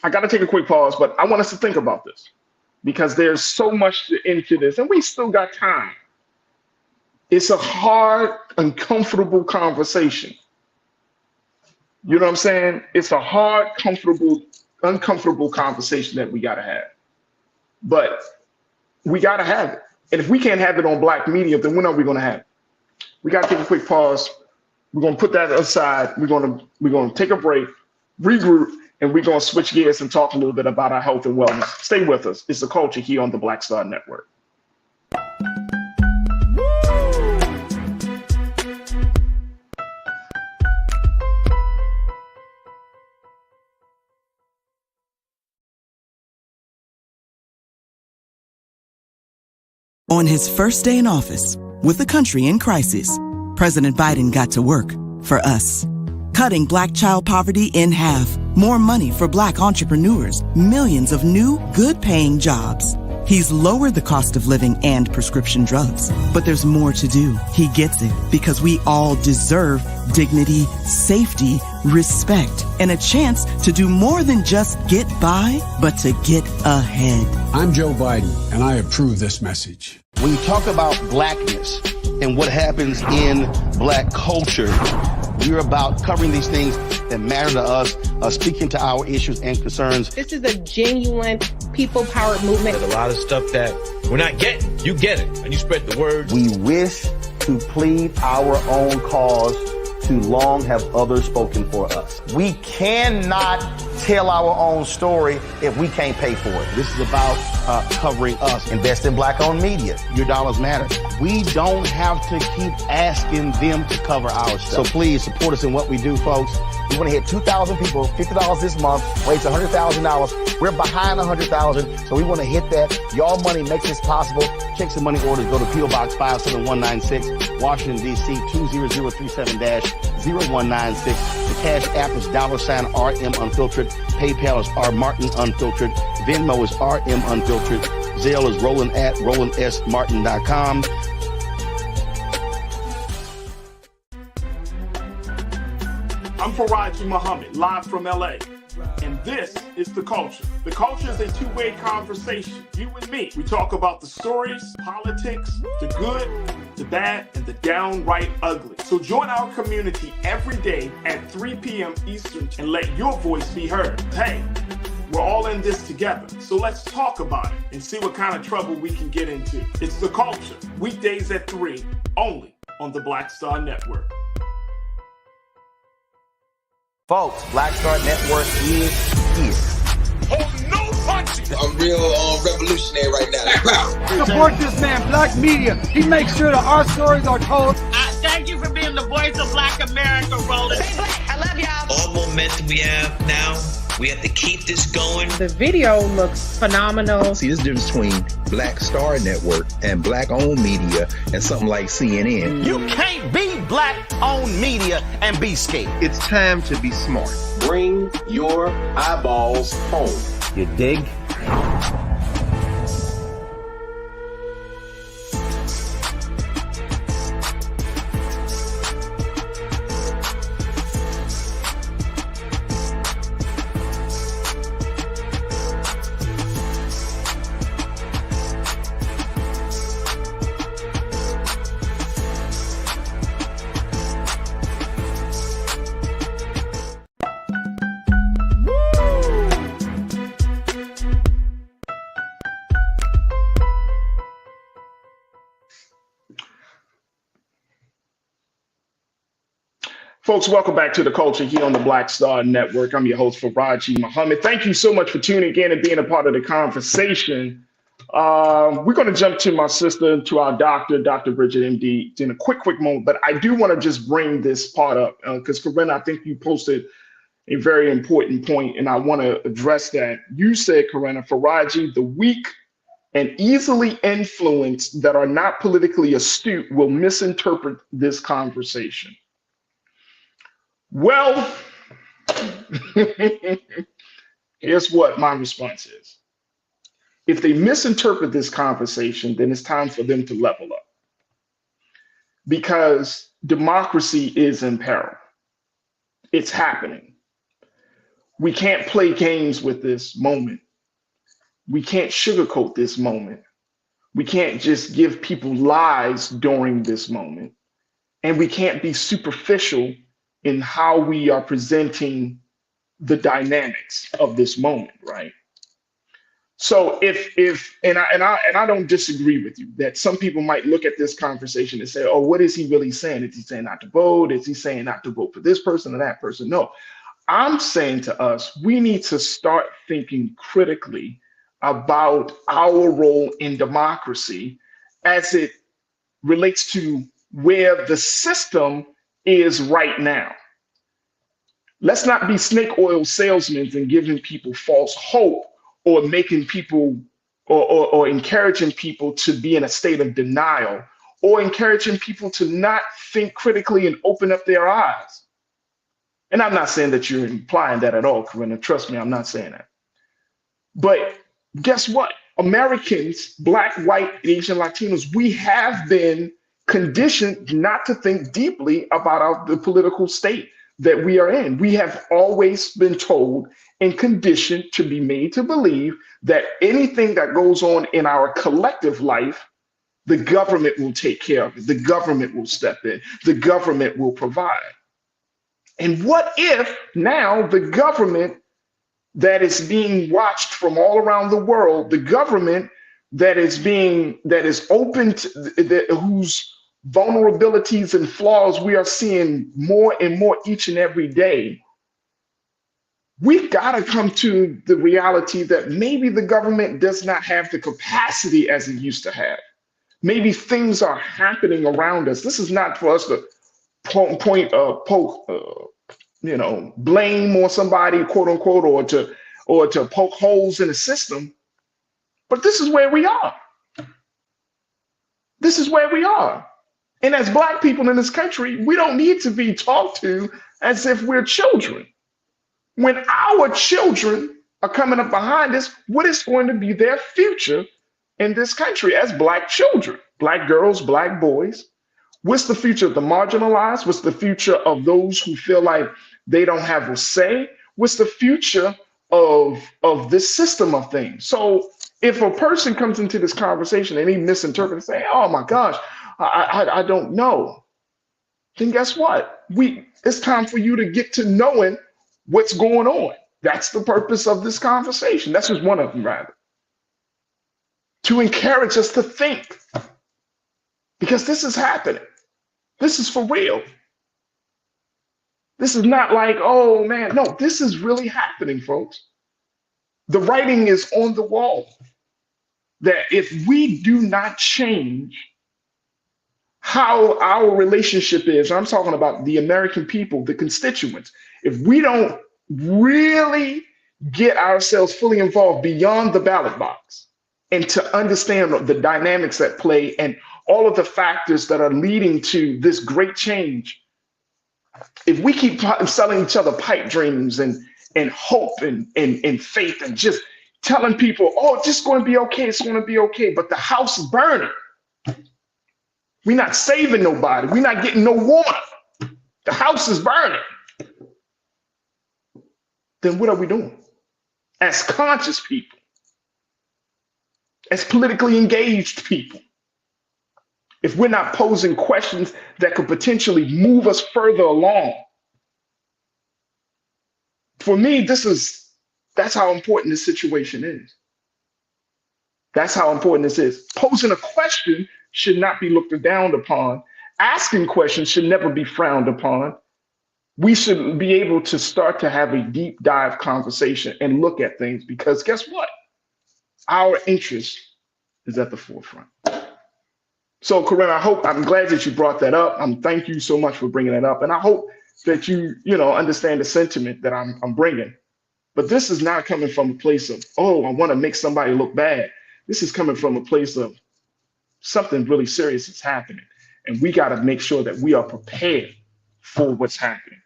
I got to take a quick pause, but I want us to think about this because there's so much into this and we still got time. It's a hard, uncomfortable conversation. You know what I'm saying? It's a hard, uncomfortable conversation that we got to have. But we got to have it. And if we can't have it on Black media, then when are we going to have it? We got to take a quick pause. We're going to put that aside. We're going to take a break, regroup, and we're going to switch gears and talk a little bit about our health and wellness. Stay with us. It's The Culture here on the Black Star Network. On his first day in office, with the country in crisis, President Biden got to work for us. Cutting Black child poverty in half, more money for Black entrepreneurs, millions of new, good-paying jobs. He's lowered the cost of living and prescription drugs. But there's more to do. He gets it because we all deserve dignity, safety, respect, and a chance to do more than just get by, but to get ahead. I'm Joe Biden, and I approve this message. When you talk about blackness and what happens in Black culture, we're about covering these things that matter to us, speaking to our issues and concerns. This is a genuine people-powered movement. There's a lot of stuff that we're not getting. You get it, and you spread the word. We wish to plead our own cause. Too long have others spoken for us. We cannot tell our own story if we can't pay for it. This is about covering us. Invest in Black-owned media. Your dollars matter. We don't have to keep asking them to cover our stuff. So please support us in what we do, folks. We want to hit 2,000 people, $50 this month, raise $100,000. We're behind 100,000, so we want to hit that. Y'all money makes this possible. Check some money orders. Go to P.O. Box 57196, Washington, D.C. 20037-0196. The Cash App is $RM Unfiltered. PayPal is R Martin Unfiltered. Venmo is RM Unfiltered. Zelle is Roland at RolandSMartin.com. I'm Faraji Muhammad, live from LA. And this is The Culture. The Culture is a two-way conversation. You and me. We talk about the stories, politics, the good, the bad, and the downright ugly. So join our community every day at 3 p.m. Eastern and let your voice be heard. Hey, we're all in this together. So let's talk about it and see what kind of trouble we can get into. It's The Culture. Weekdays at 3, only on the Black Star Network. Folks, Black Star Network is here. Oh, no punches! I'm real revolutionary right now. Support this man, Black Media. He makes sure that our stories are told. Thank you for being the voice of Black America, Roland. Stay black. I love y'all. All momentum we have now, we have to keep this going. The video looks phenomenal. See, this difference between Black Star Network and Black-owned media and something like CNN. You can't be Black-owned media and be scared. It's time to be smart. Bring your eyeballs home. You dig? Folks, welcome back to The Culture here on the Black Star Network. I'm your host, Faraji Muhammad. Thank you so much for tuning in and being a part of the conversation. We're going to jump to my sister, to our doctor, Dr. Bridget, MD, in a quick moment. But I do want to just bring this part up because, Corinna, I think you posted a very important point, and I want to address that. You said, Corinna, Faraji, the weak and easily influenced that are not politically astute will misinterpret this conversation. Well, here's what my response is. If they misinterpret this conversation, then it's time for them to level up. Because democracy is in peril. It's happening. We can't play games with this moment. We can't sugarcoat this moment. We can't just give people lies during this moment. And we can't be superficial in how we are presenting the dynamics of this moment, right? So and I don't disagree with you that some people might look at this conversation and say, oh, what is he really saying? Is he saying not to vote? Is he saying not to vote for this person or that person? No, I'm saying to us, we need to start thinking critically about our role in democracy as it relates to where the system is right now. Let's not be snake oil salesmen and giving people false hope or making people or encouraging people to be in a state of denial, or encouraging people to not think critically and open up their eyes. And I'm not saying that you're implying that at all, Corinna. Trust me, I'm not saying that. But guess what? Americans, Black, white, Asian, Latinos, we have been conditioned not to think deeply about the political state that we are in. We have always been told and conditioned to be made to believe that anything that goes on in our collective life, the government will take care of it. The government will step in. The government will provide. And what if now the government that is being watched from all around the world, the government that is open to, whose vulnerabilities and flaws we are seeing more and more each and every day, we've got to come to the reality that maybe the government does not have the capacity as it used to have. Maybe things are happening around us. This is not for us to blame on somebody, quote unquote, or to poke holes in the system. But this is where we are. This is where we are. And as Black people in this country, we don't need to be talked to as if we're children. When our children are coming up behind us, what is going to be their future in this country as Black children, Black girls, Black boys? What's the future of the marginalized? What's the future of those who feel like they don't have a say? What's the future of this system of things? So if a person comes into this conversation and he misinterprets and say, oh my gosh, I don't know, then guess what? It's time for you to get to knowing what's going on. That's the purpose of this conversation. That's just one of them, rather. To encourage us to think. Because this is happening. This is for real. This is not like, oh man, no, this is really happening, folks. The writing is on the wall that if we do not change how our relationship is, I'm talking about the American people, the constituents, if we don't really get ourselves fully involved beyond the ballot box and to understand the dynamics at play and all of the factors that are leading to this great change, if we keep selling each other pipe dreams and hope and faith and just telling people, oh, it's just going to be okay, it's going to be okay, but the house is burning. We're not saving nobody. We're not getting no water. The house is burning. Then what are we doing? As conscious people, as politically engaged people, if we're not posing questions that could potentially move us further along. For me, that's how important this situation is. That's how important this is. Posing a question should not be looked down upon. Asking questions should never be frowned upon. We should be able to start to have a deep dive conversation and look at things, because guess what? Our interest is at the forefront. So, Corinna, I'm glad that you brought that up. Thank you so much for bringing it up. And I hope that you understand the sentiment that I'm bringing. But this is not coming from a place of, oh, I want to make somebody look bad. This is coming from a place of something really serious is happening. And we got to make sure that we are prepared for what's happening.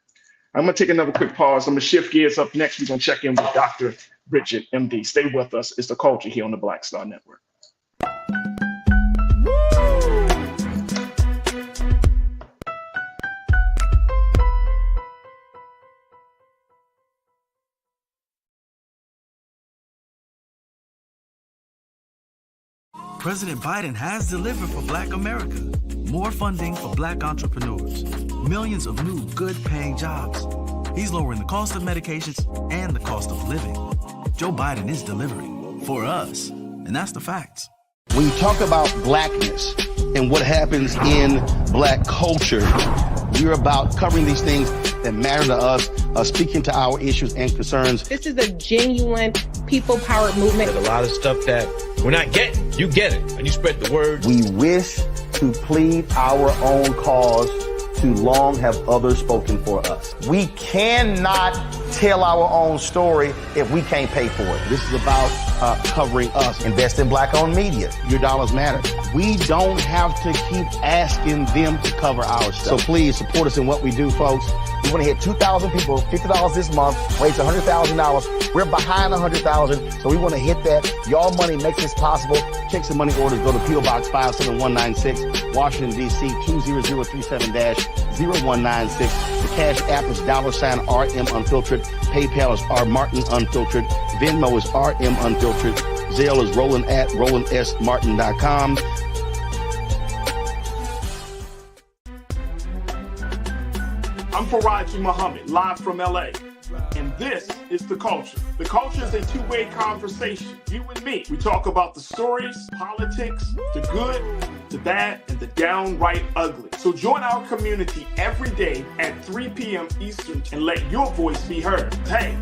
I'm going to take another quick pause. I'm going to shift gears. Up next, we're going to check in with Dr. Bridget, MD. Stay with us. It's The Culture here on the Black Star Network. President Biden has delivered for Black America. More funding for Black entrepreneurs. Millions of new good-paying jobs. He's lowering the cost of medications and the cost of living. Joe Biden is delivering for us, and that's the facts. When you talk about Blackness and what happens in Black culture, we're about covering these things that matter to us, speaking to our issues and concerns. This is a genuine people-powered movement. There's a lot of stuff that we're not getting. You get it, and you spread the word. We wish to plead our own cause too long have others spoken for us. We cannot tell our own story if we can't pay for it. This is about covering us. Invest in black-owned media. Your dollars matter. We don't have to keep asking them to cover our stuff. So please support us in what we do, folks. We want to hit 2,000 people, $50 this month, raise $100,000. We're behind 100,000, so we want to hit that. Y'all money makes this possible. Check some money orders. Go to P.O. Box 57196, Washington, D.C. 20037-0196. The Cash App is $RM Unfiltered. PayPal is R Martin Unfiltered. Venmo is RM Unfiltered. Zelle is Roland at RolandSMartin.com. I'm Faraji Muhammad, live from LA. And this is The Culture. The Culture is a two-way conversation. You and me. We talk about the stories, politics, the good, the bad, and the downright ugly. So join our community every day at 3 p.m. Eastern and let your voice be heard. Hey,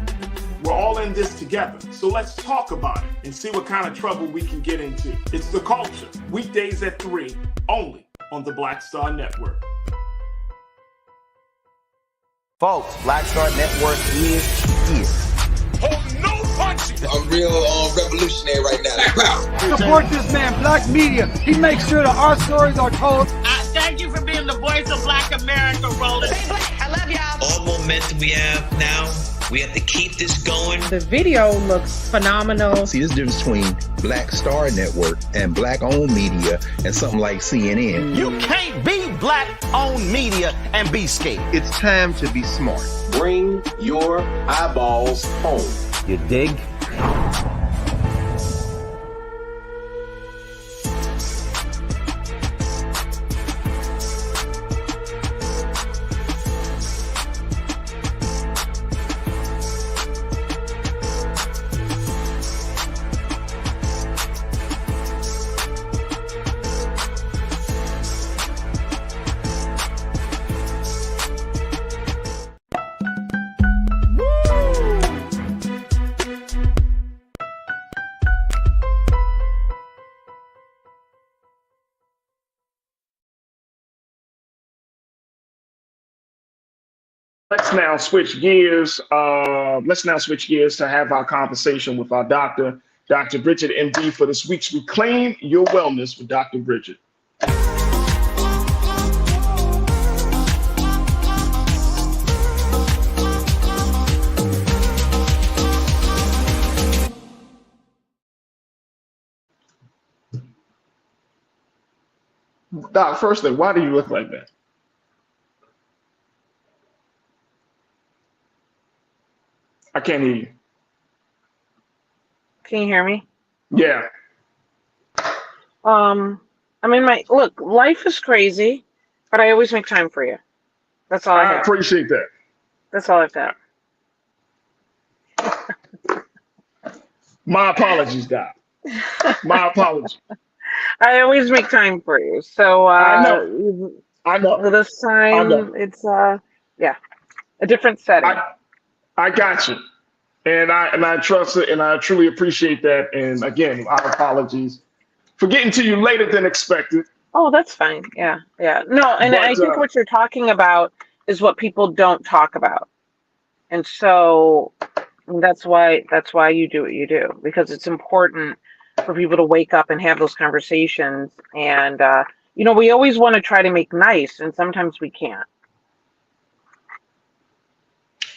we're all in this together. So let's talk about it and see what kind of trouble we can get into. It's The Culture. Weekdays at 3, only on the Black Star Network. Folks, Black Star Network is here. Oh, no punches! I'm real revolutionary right now. Support this man, Black Media. He makes sure that our stories are told. Thank you for being the voice of Black America, Roland. Stay black. I love y'all. All momentum we have now, we have to keep this going. The video looks phenomenal. See, this difference between Black Star Network and black-owned media and something like CNN. You can't be black-owned media and be scared. It's time to be smart. Bring your eyeballs home. You dig? Let's now switch gears. To have our conversation with our doctor, Dr. Bridget, MD, for this week's Reclaim Your Wellness with Dr. Bridget. Doc, firstly, why do you look like that? I can't hear you. Can you hear me? Yeah. I mean, look, life is crazy, but I always make time for you. That's all I have. Appreciate that. That's all I've got. My apologies, Doc. My apologies. I always make time for you. So I know. This time it's a different setting. I got you, and I trust it, and I truly appreciate that. And again, our apologies for getting to you later than expected. Oh, that's fine. Yeah. No, and I think what you're talking about is what people don't talk about, and so that's why you do what you do, because it's important for people to wake up and have those conversations. And we always want to try to make nice, and sometimes we can't.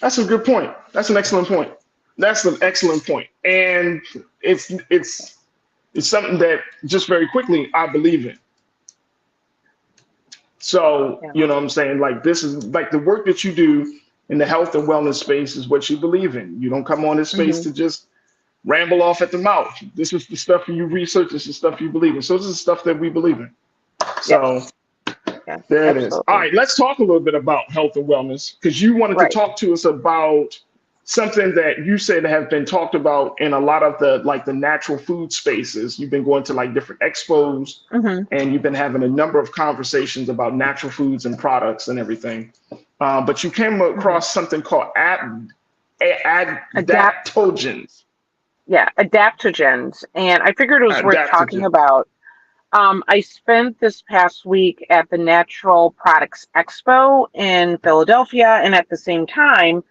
That's a good point. That's an excellent point. And it's something that, just very quickly, I believe in. So, you know what I'm saying? Like, this is like the work that you do in the health and wellness space is what you believe in. You don't come on this space to just ramble off at the mouth. This is the stuff you research. This is stuff you believe in. So this is stuff that we believe in. So there it is. All right, let's talk a little bit about health and wellness, because you wanted to talk to us about something that you said have been talked about in a lot of the natural food spaces. You've been going to like different expos and you've been having a number of conversations about natural foods and products and everything. But you came across something called adaptogens. Yeah, adaptogens. And I figured it was worth talking about I spent this past week at the Natural Products Expo in Philadelphia, and at the same time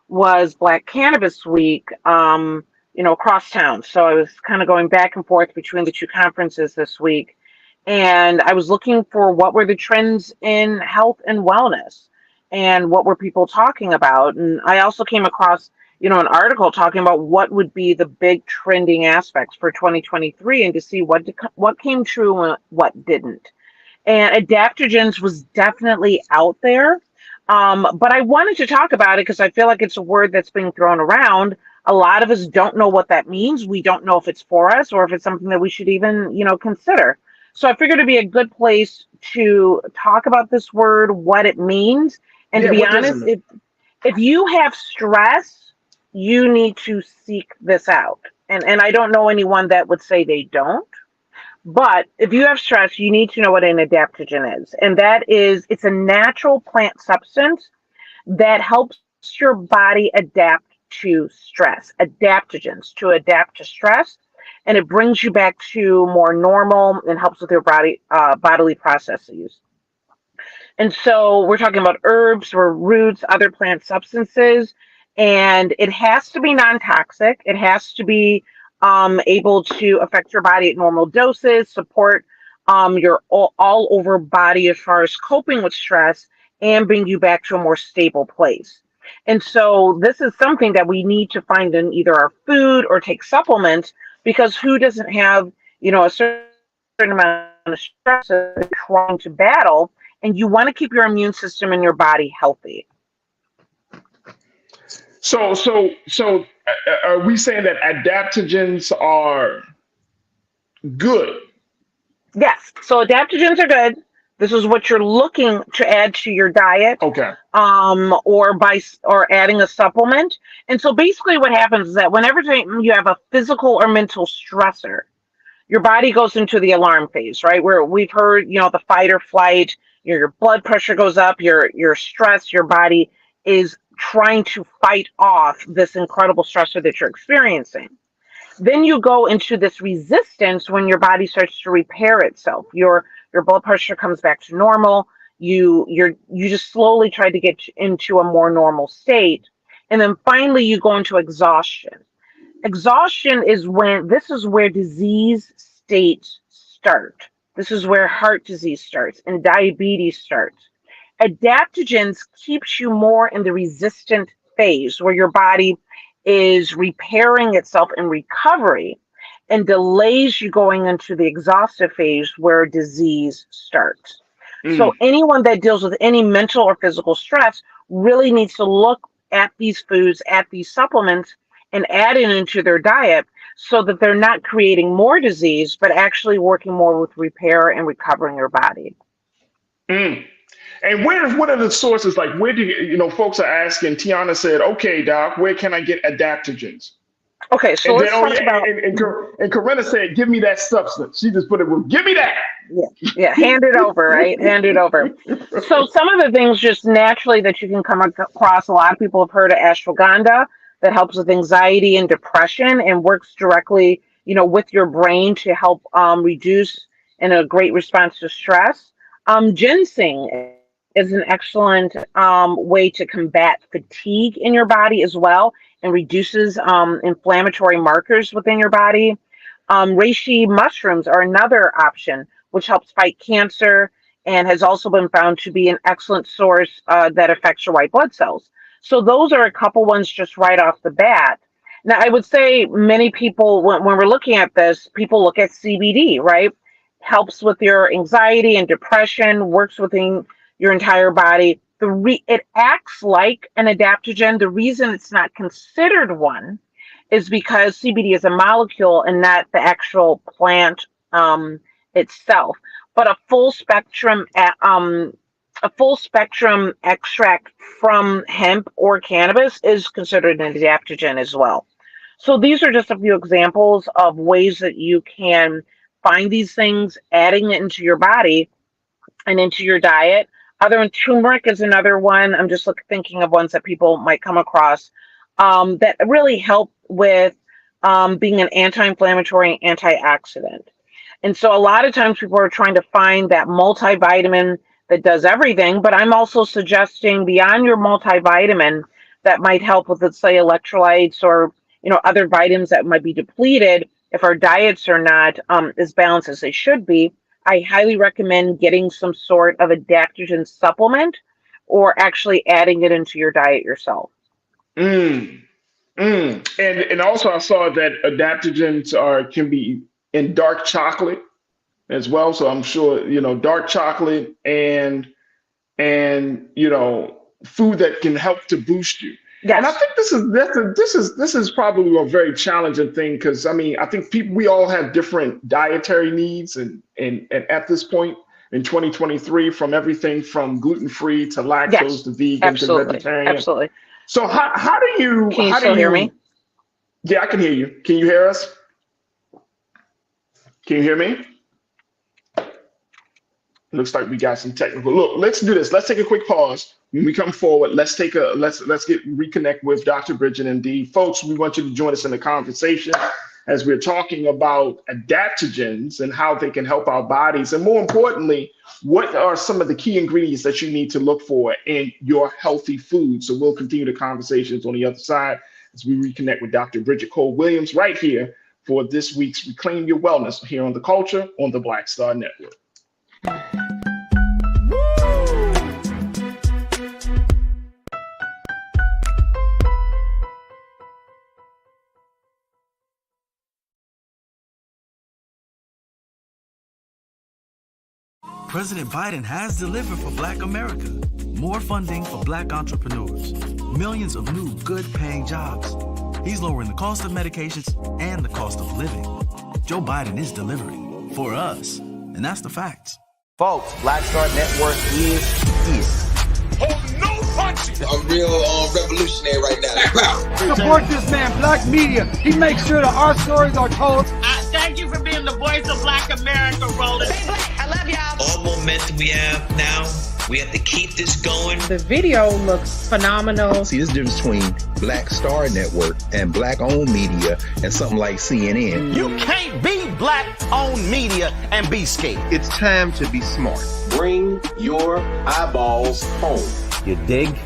was Black Cannabis Week, across town. So I was kind of going back and forth between the two conferences this week, and I was looking for what were the trends in health and wellness, and what were people talking about. And I also came across an article talking about what would be the big trending aspects for 2023, and to see what came true and what didn't. And adaptogens was definitely out there. But I wanted to talk about it because I feel like it's a word that's being thrown around. A lot of us don't know what that means. We don't know if it's for us or if it's something that we should even, consider. So I figured it'd be a good place to talk about this word, what it means. And to be honest, if you have stress, you need to seek this out. And I don't know anyone that would say they don't. But if you have stress, you need to know what an adaptogen is. And it's a natural plant substance that helps your body adapt to stress. Adaptogens to adapt to stress. And it brings you back to more normal and helps with your bodily processes. And so we're talking about herbs or roots, other plant substances. And it has to be non-toxic. It has to be able to affect your body at normal doses, support your all over body as far as coping with stress, and bring you back to a more stable place. And so this is something that we need to find in either our food or take supplements, because who doesn't have, a certain amount of stress that they're trying to battle, and you want to keep your immune system and your body healthy. So are we saying that adaptogens are good? Yes. So adaptogens are good. This is what you're looking to add to your diet. Okay. Or adding a supplement. And so basically what happens is that whenever you have a physical or mental stressor, your body goes into the alarm phase, right? Where we've heard, the fight or flight, your blood pressure goes up, you're stressed, your body is trying to fight off this incredible stressor that you're experiencing. Then you go into this resistance when your body starts to repair itself. Your blood pressure comes back to normal. You just slowly try to get into a more normal state. And then finally you go into exhaustion. Exhaustion is where disease states start. This is where heart disease starts and diabetes starts. Adaptogens keeps you more in the resistant phase where your body is repairing itself in recovery, and delays you going into the exhaustive phase where disease starts. So anyone that deals with any mental or physical stress really needs to look at these foods, at these supplements, and add it into their diet so that they're not creating more disease, but actually working more with repair and recovering your body. And what are the sources? Like, where do folks are asking? Tiana said, okay, doc, where can I get adaptogens? Okay, so let's talk about... And Corinna said, give me that substance. She just put it, well, give me that. Yeah, hand it over, right? Hand it over. So some of the things just naturally that you can come across, a lot of people have heard of ashwagandha that helps with anxiety and depression and works directly, with your brain to help reduce and a great response to stress. Ginseng is an excellent way to combat fatigue in your body as well, and reduces inflammatory markers within your body. Reishi mushrooms are another option, which helps fight cancer and has also been found to be an excellent source that affects your white blood cells. So those are a couple ones just right off the bat. Now, I would say many people, when we're looking at this, people look at CBD, right? Helps with your anxiety and depression, works within your entire body. It acts like an adaptogen. The reason it's not considered one is because CBD is a molecule and not the actual plant itself. But a full spectrum extract from hemp or cannabis is considered an adaptogen as well. So these are just a few examples of ways that you can find these things, adding it into your body and into your diet. Other than turmeric is another one. I'm just thinking of ones that people might come across that really help with being an anti-inflammatory and antioxidant. And so a lot of times people are trying to find that multivitamin that does everything, but I'm also suggesting beyond your multivitamin that might help with, let's say, electrolytes or, other vitamins that might be depleted if our diets are not as balanced as they should be. I highly recommend getting some sort of adaptogen supplement or actually adding it into your diet yourself. And also I saw that adaptogens can be in dark chocolate as well. So I'm sure, dark chocolate and food that can help to boost you. Yes. And I think this is probably a very challenging thing because I think we all have different dietary needs and at this point in 2023, from everything from gluten-free to lactose to vegan to vegetarian. Absolutely. So how do you hear me? Yeah, I can hear you. Can you hear us? Can you hear me? Looks like we got some technical. Look, let's do this. Let's take a quick pause. When we come forward, let's reconnect with Dr. Bridget MD. Folks, we want you to join us in the conversation as we're talking about adaptogens and how they can help our bodies. And more importantly, what are some of the key ingredients that you need to look for in your healthy food? So we'll continue the conversations on the other side as we reconnect with Dr. Bridget Cole-Williams right here for this week's Reclaim Your Wellness here on The Culture on the Black Star Network. President Biden has delivered for Black America. More funding for Black entrepreneurs. Millions of new good-paying jobs. He's lowering the cost of medications and the cost of living. Joe Biden is delivering for us, and that's the facts. Folks, Black Star Network is it. Oh, no punches! I'm real revolutionary right now. Support this man, Black Media. He makes sure that our stories are told. Thank you for being the voice of Black America, Roland. Stay black. I love y'all. All momentum we have now, we have to keep this going. The video looks phenomenal. See, this difference between Black Star Network and Black-owned media and something like CNN. You can't be Black-owned media and be scared. It's time to be smart. Bring your eyeballs home. You dig?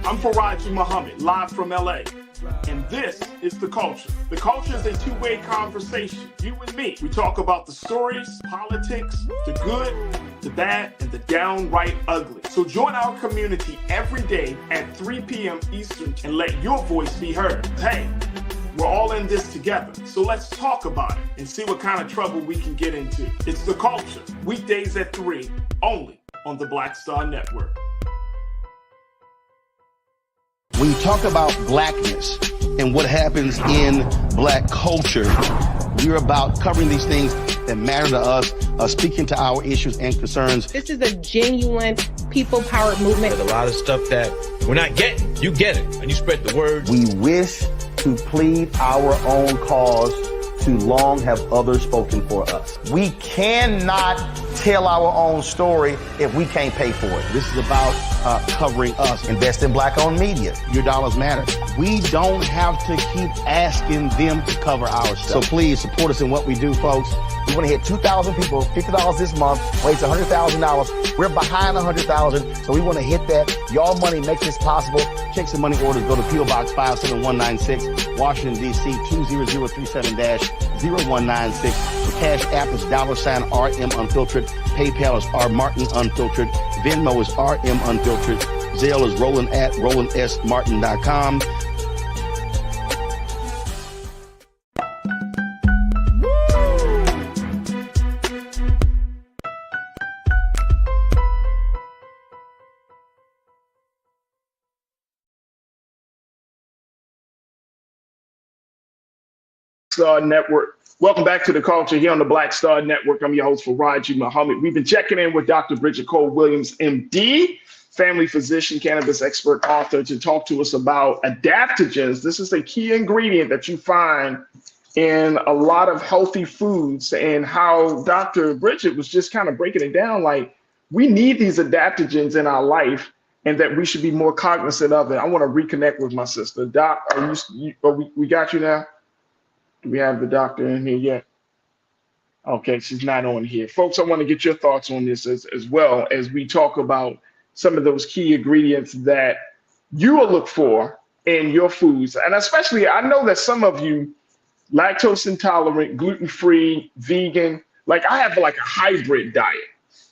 I'm Faraji Muhammad, live from LA. And this is The Culture. The Culture is a two-way conversation. You and me. We talk about the stories, politics, the good, the bad, and the downright ugly. So join our community every day at 3 p.m. Eastern and let your voice be heard. Hey, we're all in this together. So let's talk about it and see what kind of trouble we can get into. It's The Culture, weekdays at 3, only on the Black Star Network. When you talk about blackness and what happens in Black culture, we're about covering these things that matter to us, speaking to our issues and concerns. This is a genuine people-powered movement. There's a lot of stuff that we're not getting. You get it, and you spread the word. We wish to plead our own cause. Too long have others spoken for us. We cannot tell our own story if we can't pay for it. This is about covering us. Invest in Black-owned media. Your dollars matter. We don't have to keep asking them to cover our stuff. So please support us in what we do, folks. We want to hit 2,000 people, $50 this month, raise $100,000. We're behind 100,000, so we want to hit that. Y'all money makes this possible. Check some money orders. Go to P.O. Box 57196, Washington, D.C. 20037-0196. The Cash App is $RM Unfiltered. PayPal is R Martin Unfiltered. Venmo is RM Unfiltered. Zelle is Roland at RolandSMartin.com. Network. Welcome back to The Culture here on the Black Star Network. I'm your host, Faraji Muhammad. We've been checking in with Dr. Bridget Cole-Williams, MD, family physician, cannabis expert, author, to talk to us about adaptogens. This is a key ingredient that you find in a lot of healthy foods, and how Dr. Bridget was just kind of breaking it down like we need these adaptogens in our life and that we should be more cognizant of it. I want to reconnect with my sister. Doc, we got you now? Do we have the doctor in here yet? Okay, she's not on here. Folks, I want to get your thoughts on this as well as we talk about some of those key ingredients that you will look for in your foods. And especially, I know that some of you, lactose intolerant, gluten-free, vegan, like I have like a hybrid diet,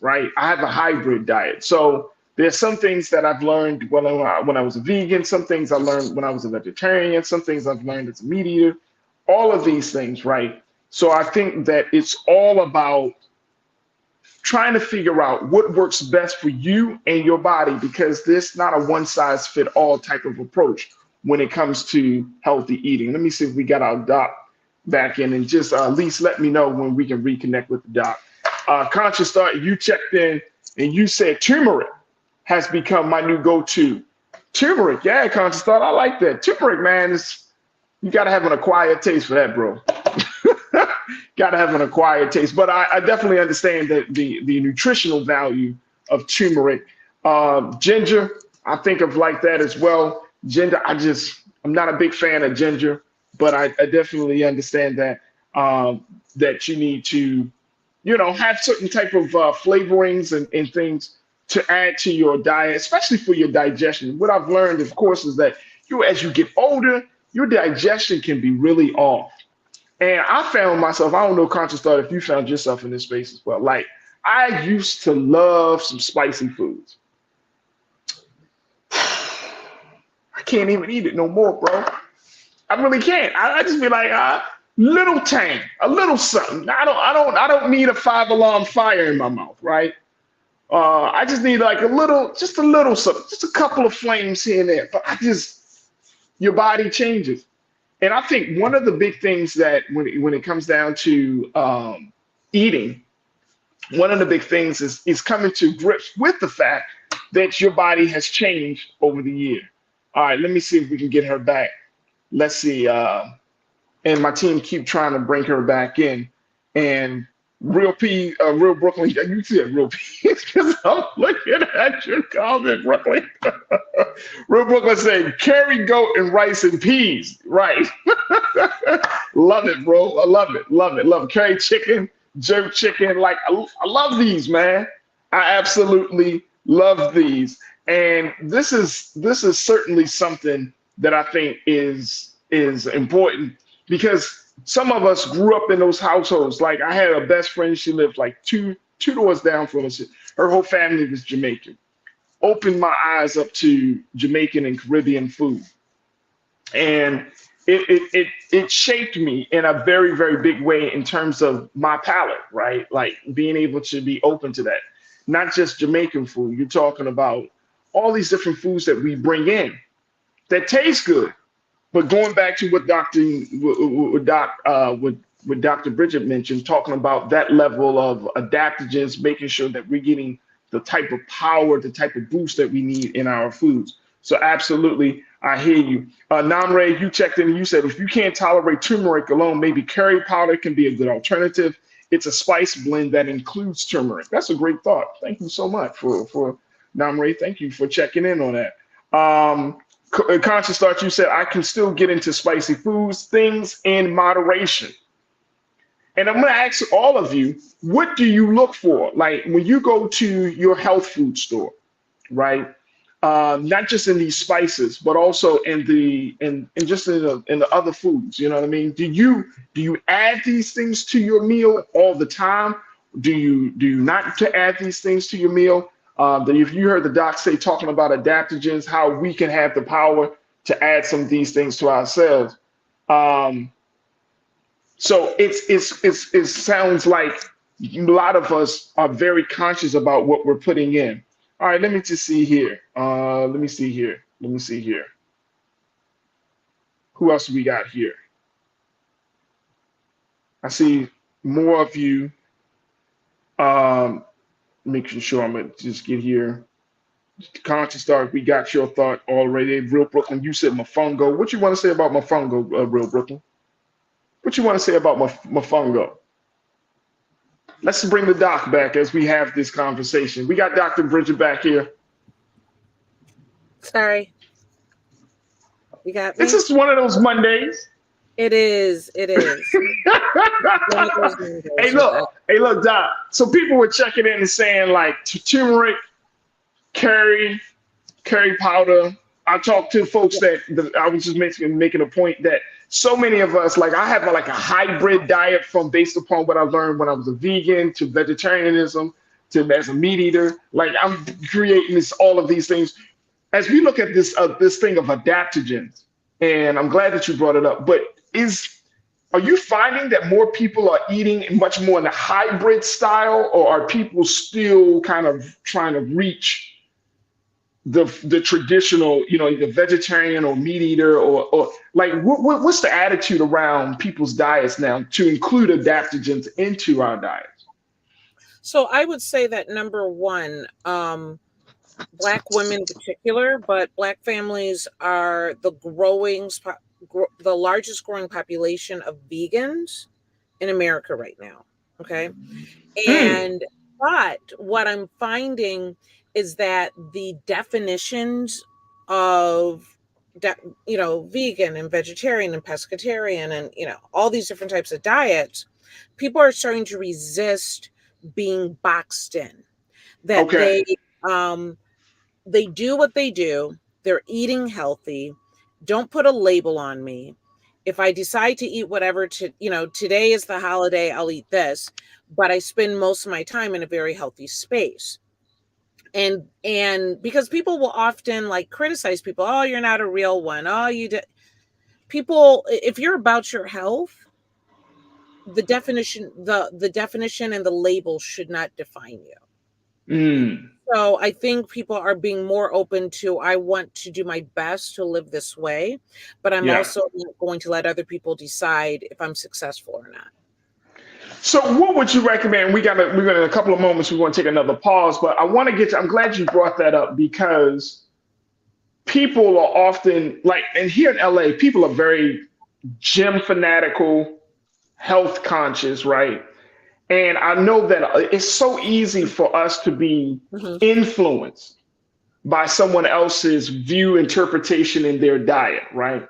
right? I have a hybrid diet. So there's some things that I've learned when I was a vegan, some things I learned when I was a vegetarian, some things I've learned as a meat eater. All of these things, right? So I think that it's all about trying to figure out what works best for you and your body, because there's not a one-size-fit-all type of approach when it comes to healthy eating. Let me see if we got our doc back in, and just at least let me know when we can reconnect with the doc. Conscious Thought, you checked in and you said turmeric has become my new go-to. Turmeric, yeah, Conscious Thought, I like that. Turmeric, man, you got to have an acquired taste for that, bro. Got to have an acquired taste. But I definitely understand that the nutritional value of turmeric. Ginger, I think of like that as well. Ginger, I'm not a big fan of ginger, but I definitely understand that that you need to, have certain type of flavorings and things to add to your diet, especially for your digestion. What I've learned, of course, is that as you get older, your digestion can be really off. And I found myself, I don't know, Conscious Thought, if you found yourself in this space as well. Like, I used to love some spicy foods. I can't even eat it no more, bro. I really can't. I just be like, little tang, a little something. I don't need a 5-alarm fire in my mouth, right? I just need like just a little something, just a couple of flames here and there. But your body changes. And I think one of the big things that when it comes down to eating, one of the big things is coming to grips with the fact that your body has changed over the year. All right, let me see if we can get her back. Let's see. And my team keep trying to bring her back in. And Real Brooklyn, you said Real P, because I'm looking at your comment, Brooklyn. Real Brooklyn saying, curry, goat, and rice and peas. Right. Love it, bro. I love it. Love it. Love it. Curry chicken, jerk chicken. Like, I love these, man. I absolutely love these. And this is certainly something that I think is important, because some of us grew up in those households. Like, I had a best friend, she lived like two doors down from us. Her whole family was Jamaican. Opened my eyes up to Jamaican and Caribbean food. And it shaped me in a very, very big way in terms of my palate, right? Like being able to be open to that. Not just Jamaican food. You're talking about all these different foods that we bring in that taste good. But going back to what Dr. Bridget mentioned, talking about that level of adaptogens, making sure that we're getting the type of power, the type of boost that we need in our foods. So absolutely, I hear you. Namre, you checked in and you said, if you can't tolerate turmeric alone, maybe curry powder can be a good alternative. It's a spice blend that includes turmeric. That's a great thought. Thank you so much for Namre. Thank you for checking in on that. Conscious Thought, you said, I can still get into spicy foods, things in moderation. And I'm going to ask all of you, what do you look for? Like when you go to your health food store, right? Not just in these spices, but also in the other foods. You know what I mean? Do you add these things to your meal all the time? Do you not to add these things to your meal? If you heard the doc say, talking about adaptogens, how we can have the power to add some of these things to ourselves. So it sounds like a lot of us are very conscious about what we're putting in. All right, let me just see here. Let me see here. Who else we got here? I see more of you. Making sure I'm gonna just get here. Conscious Dark, we got your thought already. Real Brooklyn, you said Mofongo. What you want to say about Mofongo, Real Brooklyn? What you want to say about Mofongo? Let's bring the doc back as we have this conversation. We got Dr. Bridget back here. Sorry. You got me? This is one of those Mondays. It is. It is. Hey, look, Doc. So people were checking in and saying like turmeric, curry powder. I talked to folks that I was just making a point that so many of us, like I have a hybrid diet from based upon what I learned when I was a vegan to vegetarianism to as a meat eater. Like I'm creating all of these things. As we look at this thing of adaptogens, and I'm glad that you brought it up, but are you finding that more people are eating much more in the hybrid style, or are people still kind of trying to reach the traditional, the vegetarian or meat eater, or like what's the attitude around people's diets now to include adaptogens into our diets? So I would say that number one, Black women in particular, but Black families are the largest growing population of vegans in America right now. Okay. But what I'm finding is that the definitions of, vegan and vegetarian and pescatarian and, all these different types of diets, people are starting to resist being boxed in. That they do what they do. They're eating healthy. Don't put a label on me. If I decide to eat whatever today is the holiday, I'll eat this, but I spend most of my time in a very healthy space. And because people will often like criticize people, oh, you're not a real one. Oh, people, if you're about your health, the definition and the label should not define you. So I think people are being more open to, I want to do my best to live this way, but I'm also not going to let other people decide if I'm successful or not. So what would you recommend? We're gonna in a couple of moments, we want to take another pause, but I want to get to, I'm glad you brought that up because people are often like, and here in LA, people are very gym fanatical, health conscious, right? And I know that it's so easy for us to be influenced by someone else's view, interpretation in their diet, right?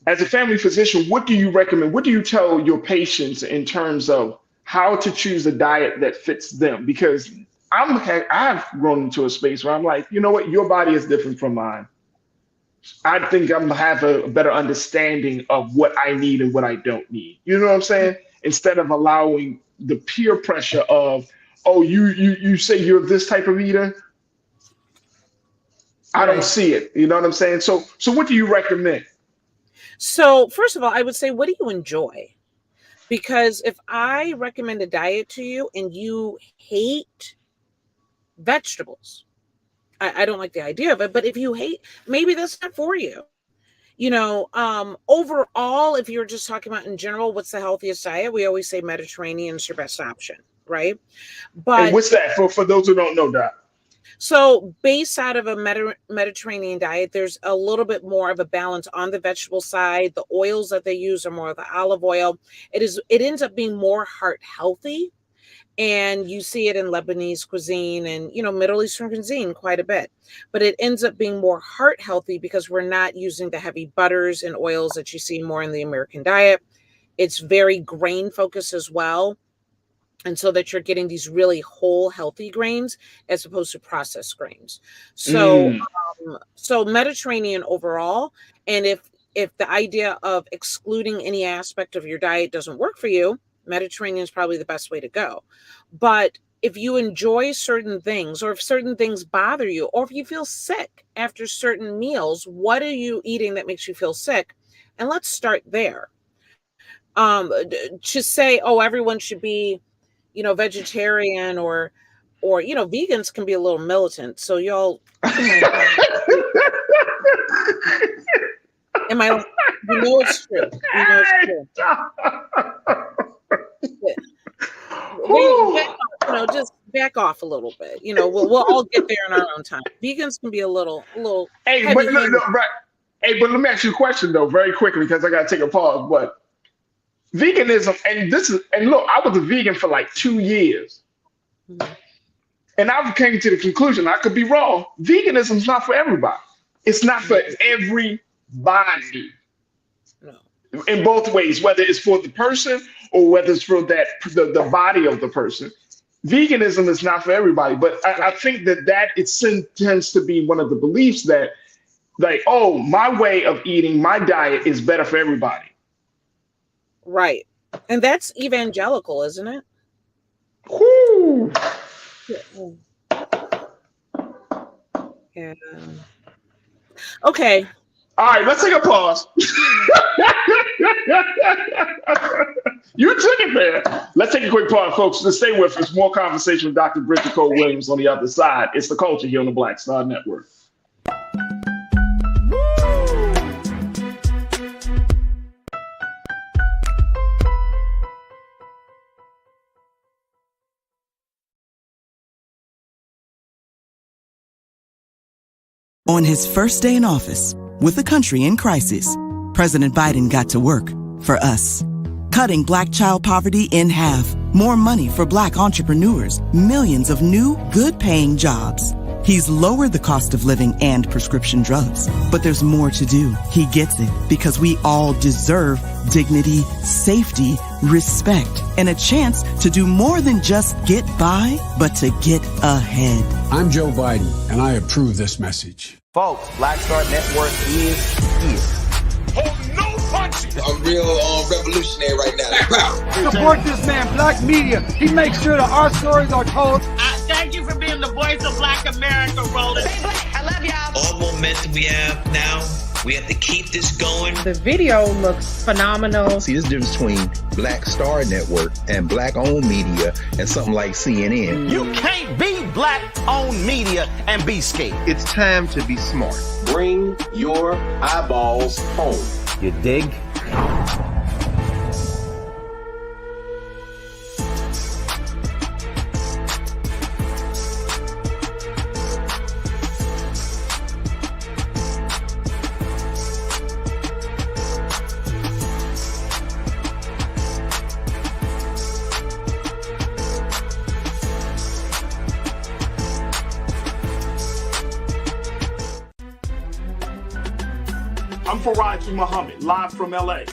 As a family physician, what do you recommend? What do you tell your patients in terms of how to choose a diet that fits them? Because I've grown into a space where I'm like, you know what, your body is different from mine. I think I'm gonna have a better understanding of what I need and what I don't need. You know what I'm saying? Instead of allowing the peer pressure of, oh, you say you're this type of eater. I don't see it. You know what I'm saying? So what do you recommend? So first of all, I would say, what do you enjoy? Because if I recommend a diet to you and you hate vegetables, I don't like the idea of it, but if you hate, maybe that's not for you. Overall, if you're just talking about in general, what's the healthiest diet? We always say Mediterranean is your best option, right? But and what's that for those who don't know that? So based out of a Mediterranean diet, there's a little bit more of a balance on the vegetable side. The oils that they use are more of the olive oil. It ends up being more heart healthy. And you see it in Lebanese cuisine and, Middle Eastern cuisine quite a bit. But it ends up being more heart healthy because we're not using the heavy butters and oils that you see more in the American diet. It's very grain focused as well. And so that you're getting these really whole, healthy grains as opposed to processed grains. So, so Mediterranean overall. And if the idea of excluding any aspect of your diet doesn't work for you, Mediterranean is probably the best way to go. But if you enjoy certain things, or if certain things bother you, or if you feel sick after certain meals, what are you eating that makes you feel sick? And let's start there. To say, oh, everyone should be, vegetarian or, vegans can be a little militant. So y'all, it's true. It's true. Just back off a little bit. We'll all get there in our own time. Vegans can be a little Hey, but right. Hey, but let me ask you a question though, very quickly, because I gotta take a pause. But veganism, and look, I was a vegan for like 2 years. And I came to the conclusion, I could be wrong, veganism is not for everybody. It's not for everybody. No. In both ways, whether it's for the person or whether it's for the body of the person. Veganism is not for everybody. But I think that it tends to be one of the beliefs that, like, oh, my way of eating, my diet is better for everybody. Right. And that's evangelical, isn't it? Whoo. Yeah. Okay. All right, let's take a pause. You took it there. Let's take a quick pause, folks. To stay with us, more conversation with Dr. Bridget Cole Williams on the other side. It's The Culture here on the Black Star Network. On his first day in office, with the country in crisis, President Biden got to work for us. Cutting Black child poverty in half, more money for Black entrepreneurs, millions of new, good-paying jobs. He's lowered the cost of living and prescription drugs. But there's more to do. He gets it because we all deserve dignity, safety, respect, and a chance to do more than just get by, but to get ahead. I'm Joe Biden, and I approve this message. Folks, Black Star Network is here. Hold no punches. I'm real revolutionary right now. Support this man, Black Media. He makes sure that our stories are told. Thank you for being the voice of Black America, Roland. Stay black. I love y'all. All momentum we have now, we have to keep this going. The video looks phenomenal. See, there's a difference between Black Star Network and Black-owned media and something like CNN. You can't be Black-owned media and be scared. It's time to be smart. Bring your eyeballs home. You dig? I'm Faraji Muhammad, live from LA.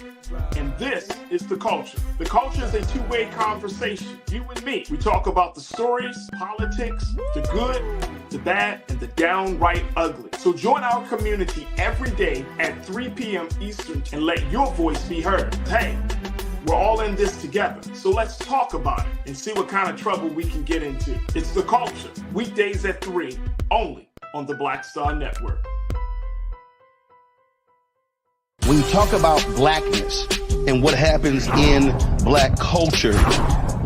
And this is The Culture. The Culture is a two-way conversation. You and me. We talk about the stories, politics, the good, the bad, and the downright ugly. So join our community every day at 3 p.m. Eastern and let your voice be heard. Hey, we're all in this together. So let's talk about it and see what kind of trouble we can get into. It's The Culture. Weekdays at 3, only on the Black Star Network. When you talk about blackness and what happens in Black culture,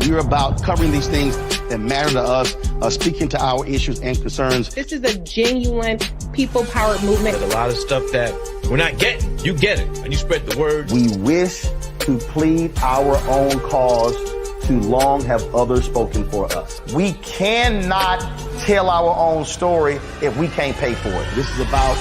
we're about covering these things that matter to us, speaking to our issues and concerns. This is a genuine people-powered movement. There's a lot of stuff that we're not getting. You get it, and you spread the word. We wish to plead our own cause. Too long have others spoken for us. We cannot tell our own story if we can't pay for it. This is about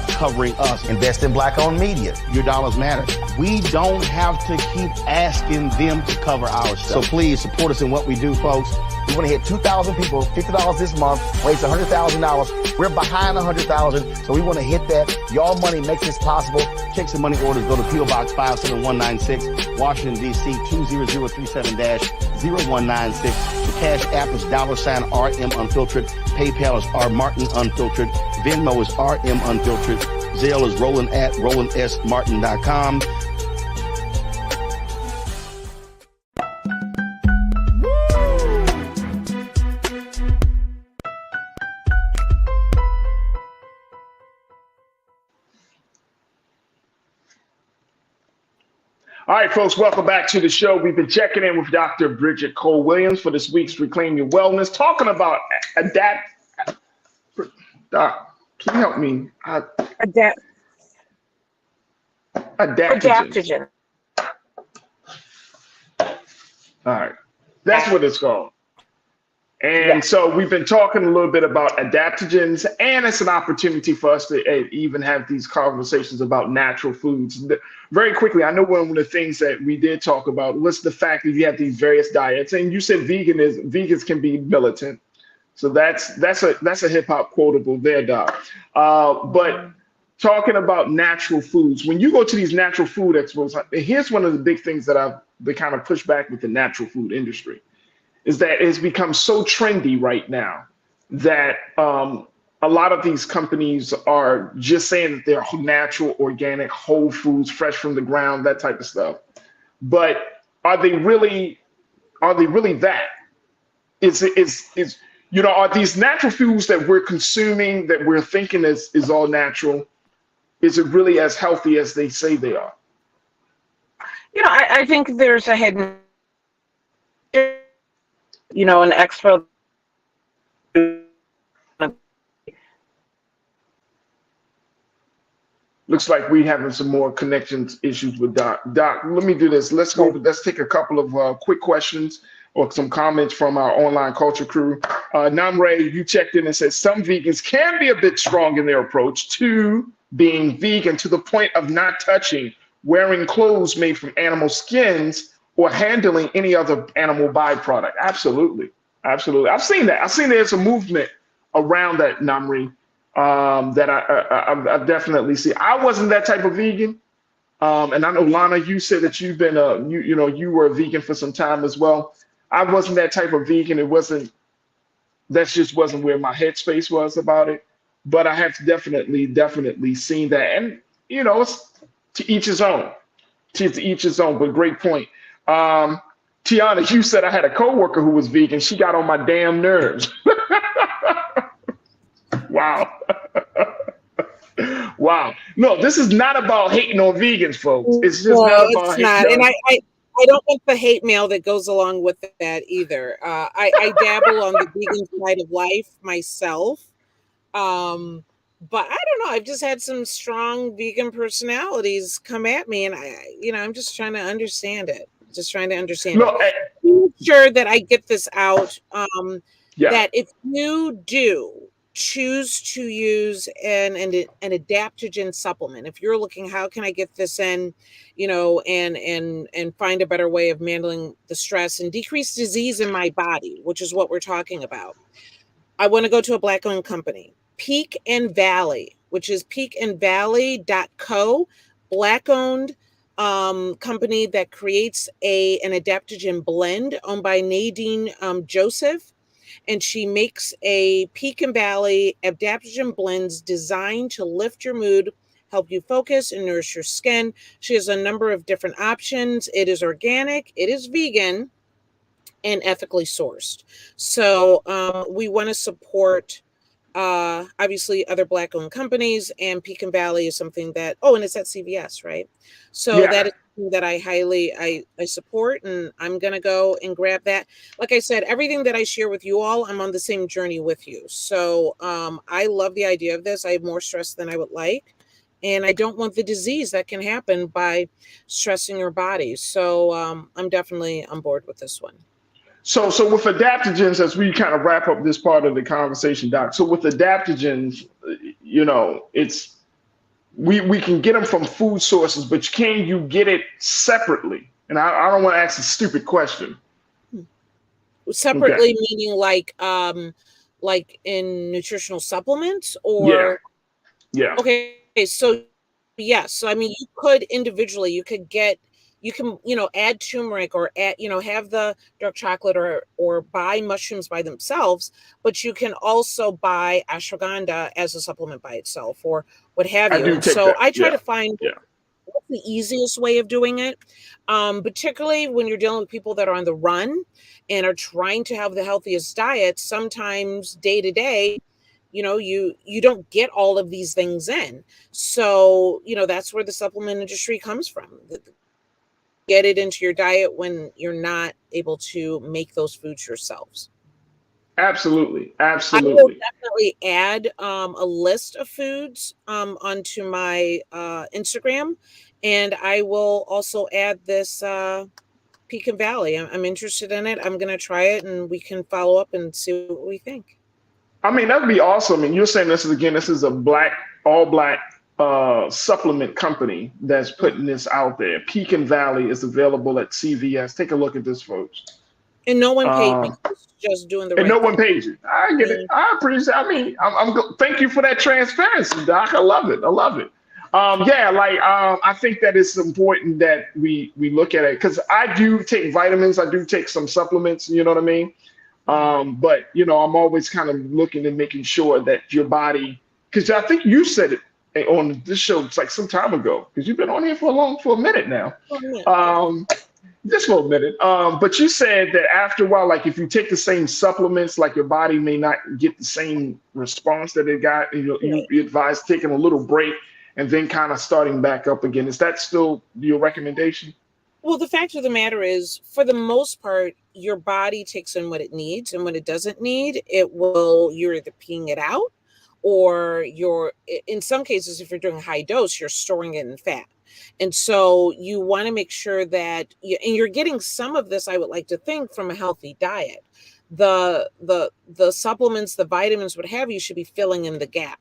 covering us. Invest in Black-owned media. Your dollars matter. We don't have to keep asking them to cover our stuff. So please support us in what we do, folks. We want to hit 2,000 people, $50 this month, raise $100,000. We're behind 100,000, so we want to hit that. Your money makes this possible. Check some money orders. Go to P.O. Box 57196, Washington, D.C. 20037-0196. The Cash App is $RM Unfiltered. PayPal is R Martin Unfiltered. Venmo is RM Unfiltered. Zelle is Roland at RolandSMartin.com. All right, folks, welcome back to the show. We've been checking in with Dr. Bridget Cole Williams for this week's Reclaim Your Wellness, talking about Doc, can you help me? Adaptogen. Adaptogen. All right. That's what it's called. And so we've been talking a little bit about adaptogens, and it's an opportunity for us to even have these conversations about natural foods. Very quickly, I know one of the things that we did talk about was the fact that you have these various diets, and you said vegans can be militant. So that's a hip hop quotable there, Doc. But talking about natural foods, when you go to these natural food expos, here's one of the big things that I've been kind of pushed back with the natural food industry. Is that it's become so trendy right now that a lot of these companies are just saying that they're natural, organic, whole foods, fresh from the ground, that type of stuff. But are they really that? Are these natural foods that we're consuming, that we're thinking is all natural, is it really as healthy as they say they are? I think there's a hidden, an expo. Looks like we having some more connections issues with Doc. Doc, let me do this. Let's take a couple of quick questions or some comments from our online culture crew. Namre, you checked in and said some vegans can be a bit strong in their approach to being vegan to the point of not touching, wearing clothes made from animal skins, or handling any other animal byproduct. Absolutely. Absolutely. I've seen that. I've seen there's a movement around that, Namri, that I definitely see. I wasn't that type of vegan. And I know, Lana, you said that you've been, you were a vegan for some time as well. I wasn't that type of vegan. That just wasn't where my headspace was about it. But I have definitely seen that. And, it's to each his own. To each his own, but great point. Tiana, you said I had a coworker who was vegan. She got on my damn nerves. Wow. Wow. No, this is not about hating on vegans, folks. It's just not about hating. And I don't want the hate mail that goes along with that either. I dabble on the vegan side of life myself. But I don't know. I've just had some strong vegan personalities come at me, and I'm just trying to understand it. I'm sure that I get this out. That if you do choose to use an adaptogen supplement, if you're looking, how can I get this in, and find a better way of handling the stress and decrease disease in my body, which is what we're talking about. I want to go to a Black-owned company. Peak and Valley, which is peakandvalley.co, Black-owned company that creates an adaptogen blend owned by Nadine Joseph. And she makes a Peak and Valley adaptogen blends designed to lift your mood, help you focus, and nourish your skin. She has a number of different options. It is organic, it is vegan, and ethically sourced. So we want to support obviously other Black-owned companies, and Peak and Valley is something that, and it's at CVS, right? So that is something that I support, and I'm going to go and grab that. Like I said, everything that I share with you all, I'm on the same journey with you. So I love the idea of this. I have more stress than I would like, and I don't want the disease that can happen by stressing your body. So I'm definitely on board with this one. So with adaptogens, as we kind of wrap up this part of the conversation, Doc. So with adaptogens, it's we can get them from food sources, but can you get it separately? And I don't want to ask a stupid question. Separately, meaning like in nutritional supplements, or yeah. Okay, so yes, so I mean, you could individually, you can add turmeric, or have the dark chocolate, or buy mushrooms by themselves, but you can also buy ashwagandha as a supplement by itself, or what have you. So I try to find what's the easiest way of doing it, particularly when you're dealing with people that are on the run and are trying to have the healthiest diet. Sometimes day to day, you don't get all of these things in. So, that's where the supplement industry comes from. Get it into your diet when you're not able to make those foods yourselves. Absolutely. I will definitely add a list of foods onto my Instagram, and I will also add this Pecan Valley. I'm interested in it. I'm going to try it, and we can follow up and see what we think. I mean, that'd be awesome. And you're saying this is a all black supplement company that's putting this out there. Pecan Valley is available at CVS. Take a look at this, folks. And no one paid me. Just doing the right and no thing. one pays you. I get it. I appreciate. I mean, thank you for that transparency, Doc. I love it. I think that it's important that we look at it, because I do take vitamins. I do take some supplements. You know what I mean? But I'm always kind of looking and making sure that your body, because I think you said it on this show, it's like some time ago, because you've been on here for a minute now. Just for a minute. But you said that after a while, like if you take the same supplements, like your body may not get the same response that it got. You advise taking a little break and then kind of starting back up again. Is that still your recommendation? Well, the fact of the matter is, for the most part, your body takes in what it needs, and when it doesn't need, you're either peeing it out, or in some cases, if you're doing a high dose, you're storing it in fat. And so you want to make sure that you're getting some of this, I would like to think, from a healthy diet. The supplements, the vitamins, what have you, should be filling in the gap.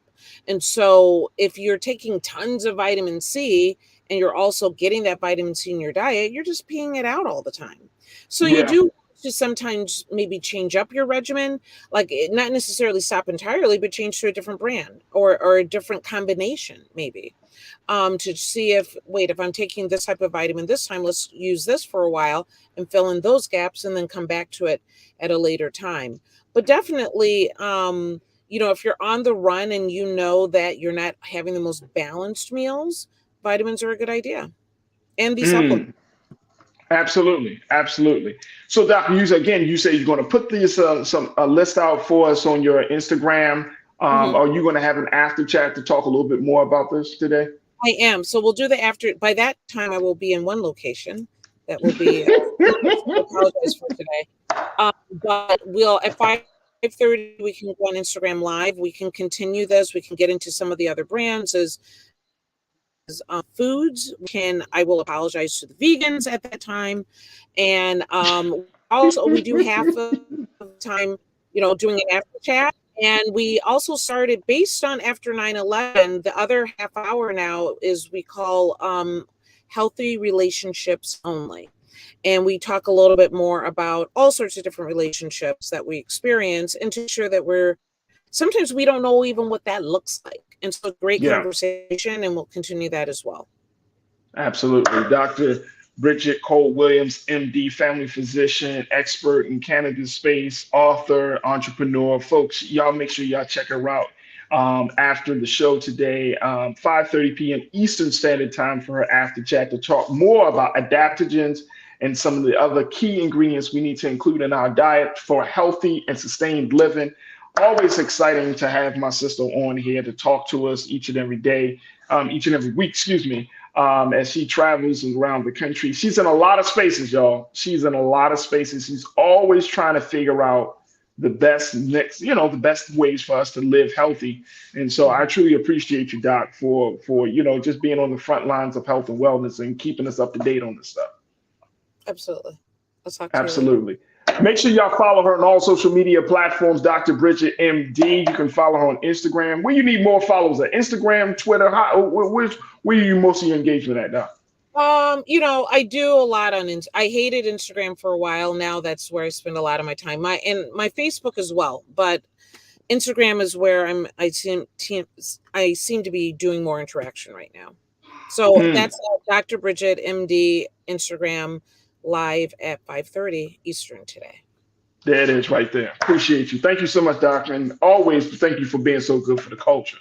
And so if you're taking tons of vitamin C and you're also getting that vitamin C in your diet, you're just peeing it out all the time. So you do to sometimes maybe change up your regimen, like not necessarily stop entirely, but change to a different brand or a different combination, maybe. To see if I'm taking this type of vitamin this time, let's use this for a while and fill in those gaps and then come back to it at a later time. But definitely, if you're on the run and you know that you're not having the most balanced meals, vitamins are a good idea. And these supplements. Absolutely. So, Dr. you say you're going to put this a list out for us on your Instagram. Are you going to have an after chat to talk a little bit more about this today? I am. So we'll do the after. By that time, I will be in one location. That will be. I apologize for today. But we'll at 5:30 we can go on Instagram Live. We can continue this. We can get into some of the other brands as foods. I will apologize to the vegans at that time, and also we do half of the time, doing an after chat. And we also started based on after 9/11, the other half hour now is we call healthy relationships only. And we talk a little bit more about all sorts of different relationships that we experience, and to ensure that sometimes we don't know even what that looks like. And so great conversation, and we'll continue that as well. Absolutely. Dr. Bridget Cole-Williams, MD, family physician, expert in cannabis space, author, entrepreneur. Folks, y'all make sure y'all check her out after the show today, 5:30 p.m. Eastern Standard Time for her after chat to talk more about adaptogens and some of the other key ingredients we need to include in our diet for healthy and sustained living. Always exciting to have my sister on here to talk to us each and every week, as she travels around the country. She's in a lot of spaces, y'all. She's in a lot of spaces. She's always trying to figure out the best ways for us to live healthy. And so I truly appreciate you, Doc, for just being on the front lines of health and wellness and keeping us up to date on this stuff. Absolutely. Absolutely. Make sure y'all follow her on all social media platforms, Dr. Bridget MD. You can follow her on Instagram. Where you need more followers at? Instagram, Twitter? Where you most of your engagement at now? I do a lot on I hated Instagram for a while. Now that's where I spend a lot of my time. My Facebook as well, but Instagram is where I seem to be doing more interaction right now. So that's Dr. Bridget MD Instagram Live at 5:30 Eastern today. There it is right there. Appreciate you. Thank you so much, Doctor. And always thank you for being so good for the culture.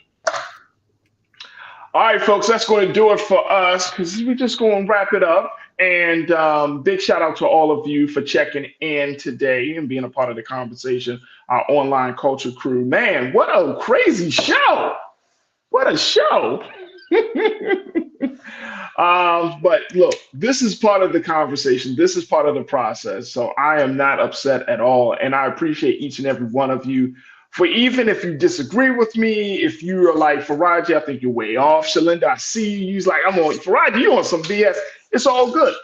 All right, folks, that's going to do it for us, because we're just going to wrap it up. And big shout out to all of you for checking in today and being a part of the conversation, our online culture crew. Man, what a crazy show. What a show. But look, this is part of the conversation. This is part of the process. So I am not upset at all. And I appreciate each and every one of you for, even if you disagree with me, if you're like, Faraji, I think you're way off. Shalinda, I see you. He's like, I'm on Faraji, you on some BS. It's all good.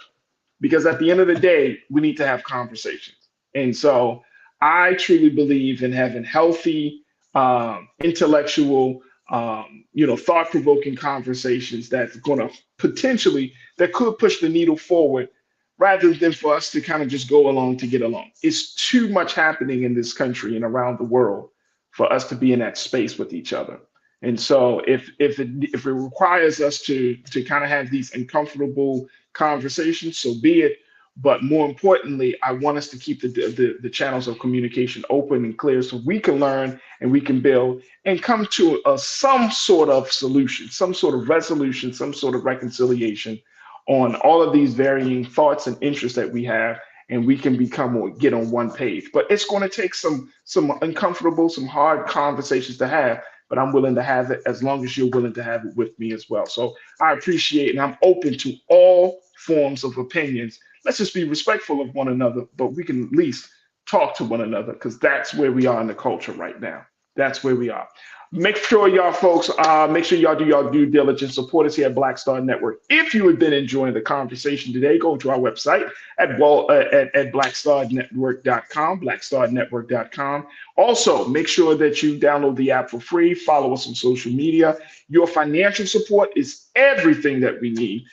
because at the end of the day, we need to have conversations. And so I truly believe in having healthy, intellectual, thought-provoking conversations that's going to that could push the needle forward rather than for us to kind of just go along to get along. It's too much happening in this country and around the world for us to be in that space with each other. And so if it requires us to kind of have these uncomfortable conversations, so be it. But more importantly, I want us to keep the channels of communication open and clear so we can learn and we can build and come to some sort of solution, some sort of resolution, some sort of reconciliation on all of these varying thoughts and interests that we have, and we can get on one page. But it's going to take some uncomfortable, some hard conversations to have, but I'm willing to have it as long as you're willing to have it with me as well. So I appreciate and I'm open to all forms of opinions. Let's just be respectful of one another, but we can at least talk to one another, because that's where we are in the culture right now. That's where we are. Make sure y'all folks, make sure y'all do y'all due diligence. Support us here at Black Star Network. If you have been enjoying the conversation today, go to our website at blackstarnetwork.com, blackstarnetwork.com. Also, make sure that you download the app for free. Follow us on social media. Your financial support is everything that we need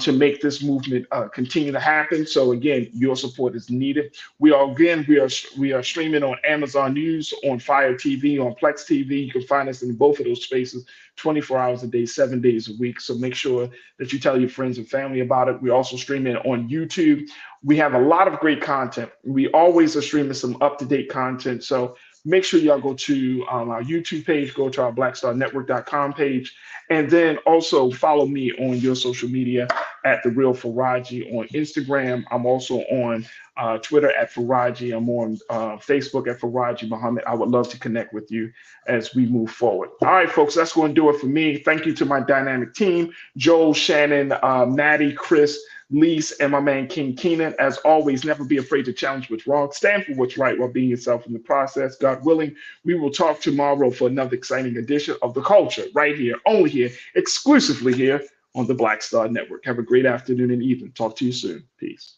to make this movement continue to happen. So again, your support is needed. We are streaming on Amazon News, on Fire TV, on Plex TV. You can find us in both of those spaces 24 hours a day, 7 days a week. So make sure that you tell your friends and family about it. We're also streaming on YouTube. We have a lot of great content. We always are streaming some up-to-date content. So make sure y'all go to our YouTube page, go to our blackstarnetwork.com page, and then also follow me on your social media at The Real Faraji on Instagram. I'm also on Twitter at Faraji. I'm on Facebook at Faraji Muhammad. I would love to connect with you as we move forward. All right, folks, that's going to do it for me. Thank you to my dynamic team, Joel, Shannon, Maddie, Chris, Lise, and my man King Keenan. As always, never be afraid to challenge what's wrong. Stand for what's right while being yourself in the process. God willing, we will talk tomorrow for another exciting edition of The Culture, right here, only here, exclusively here on the Black Star Network. Have a great afternoon and evening. Talk to you soon. Peace.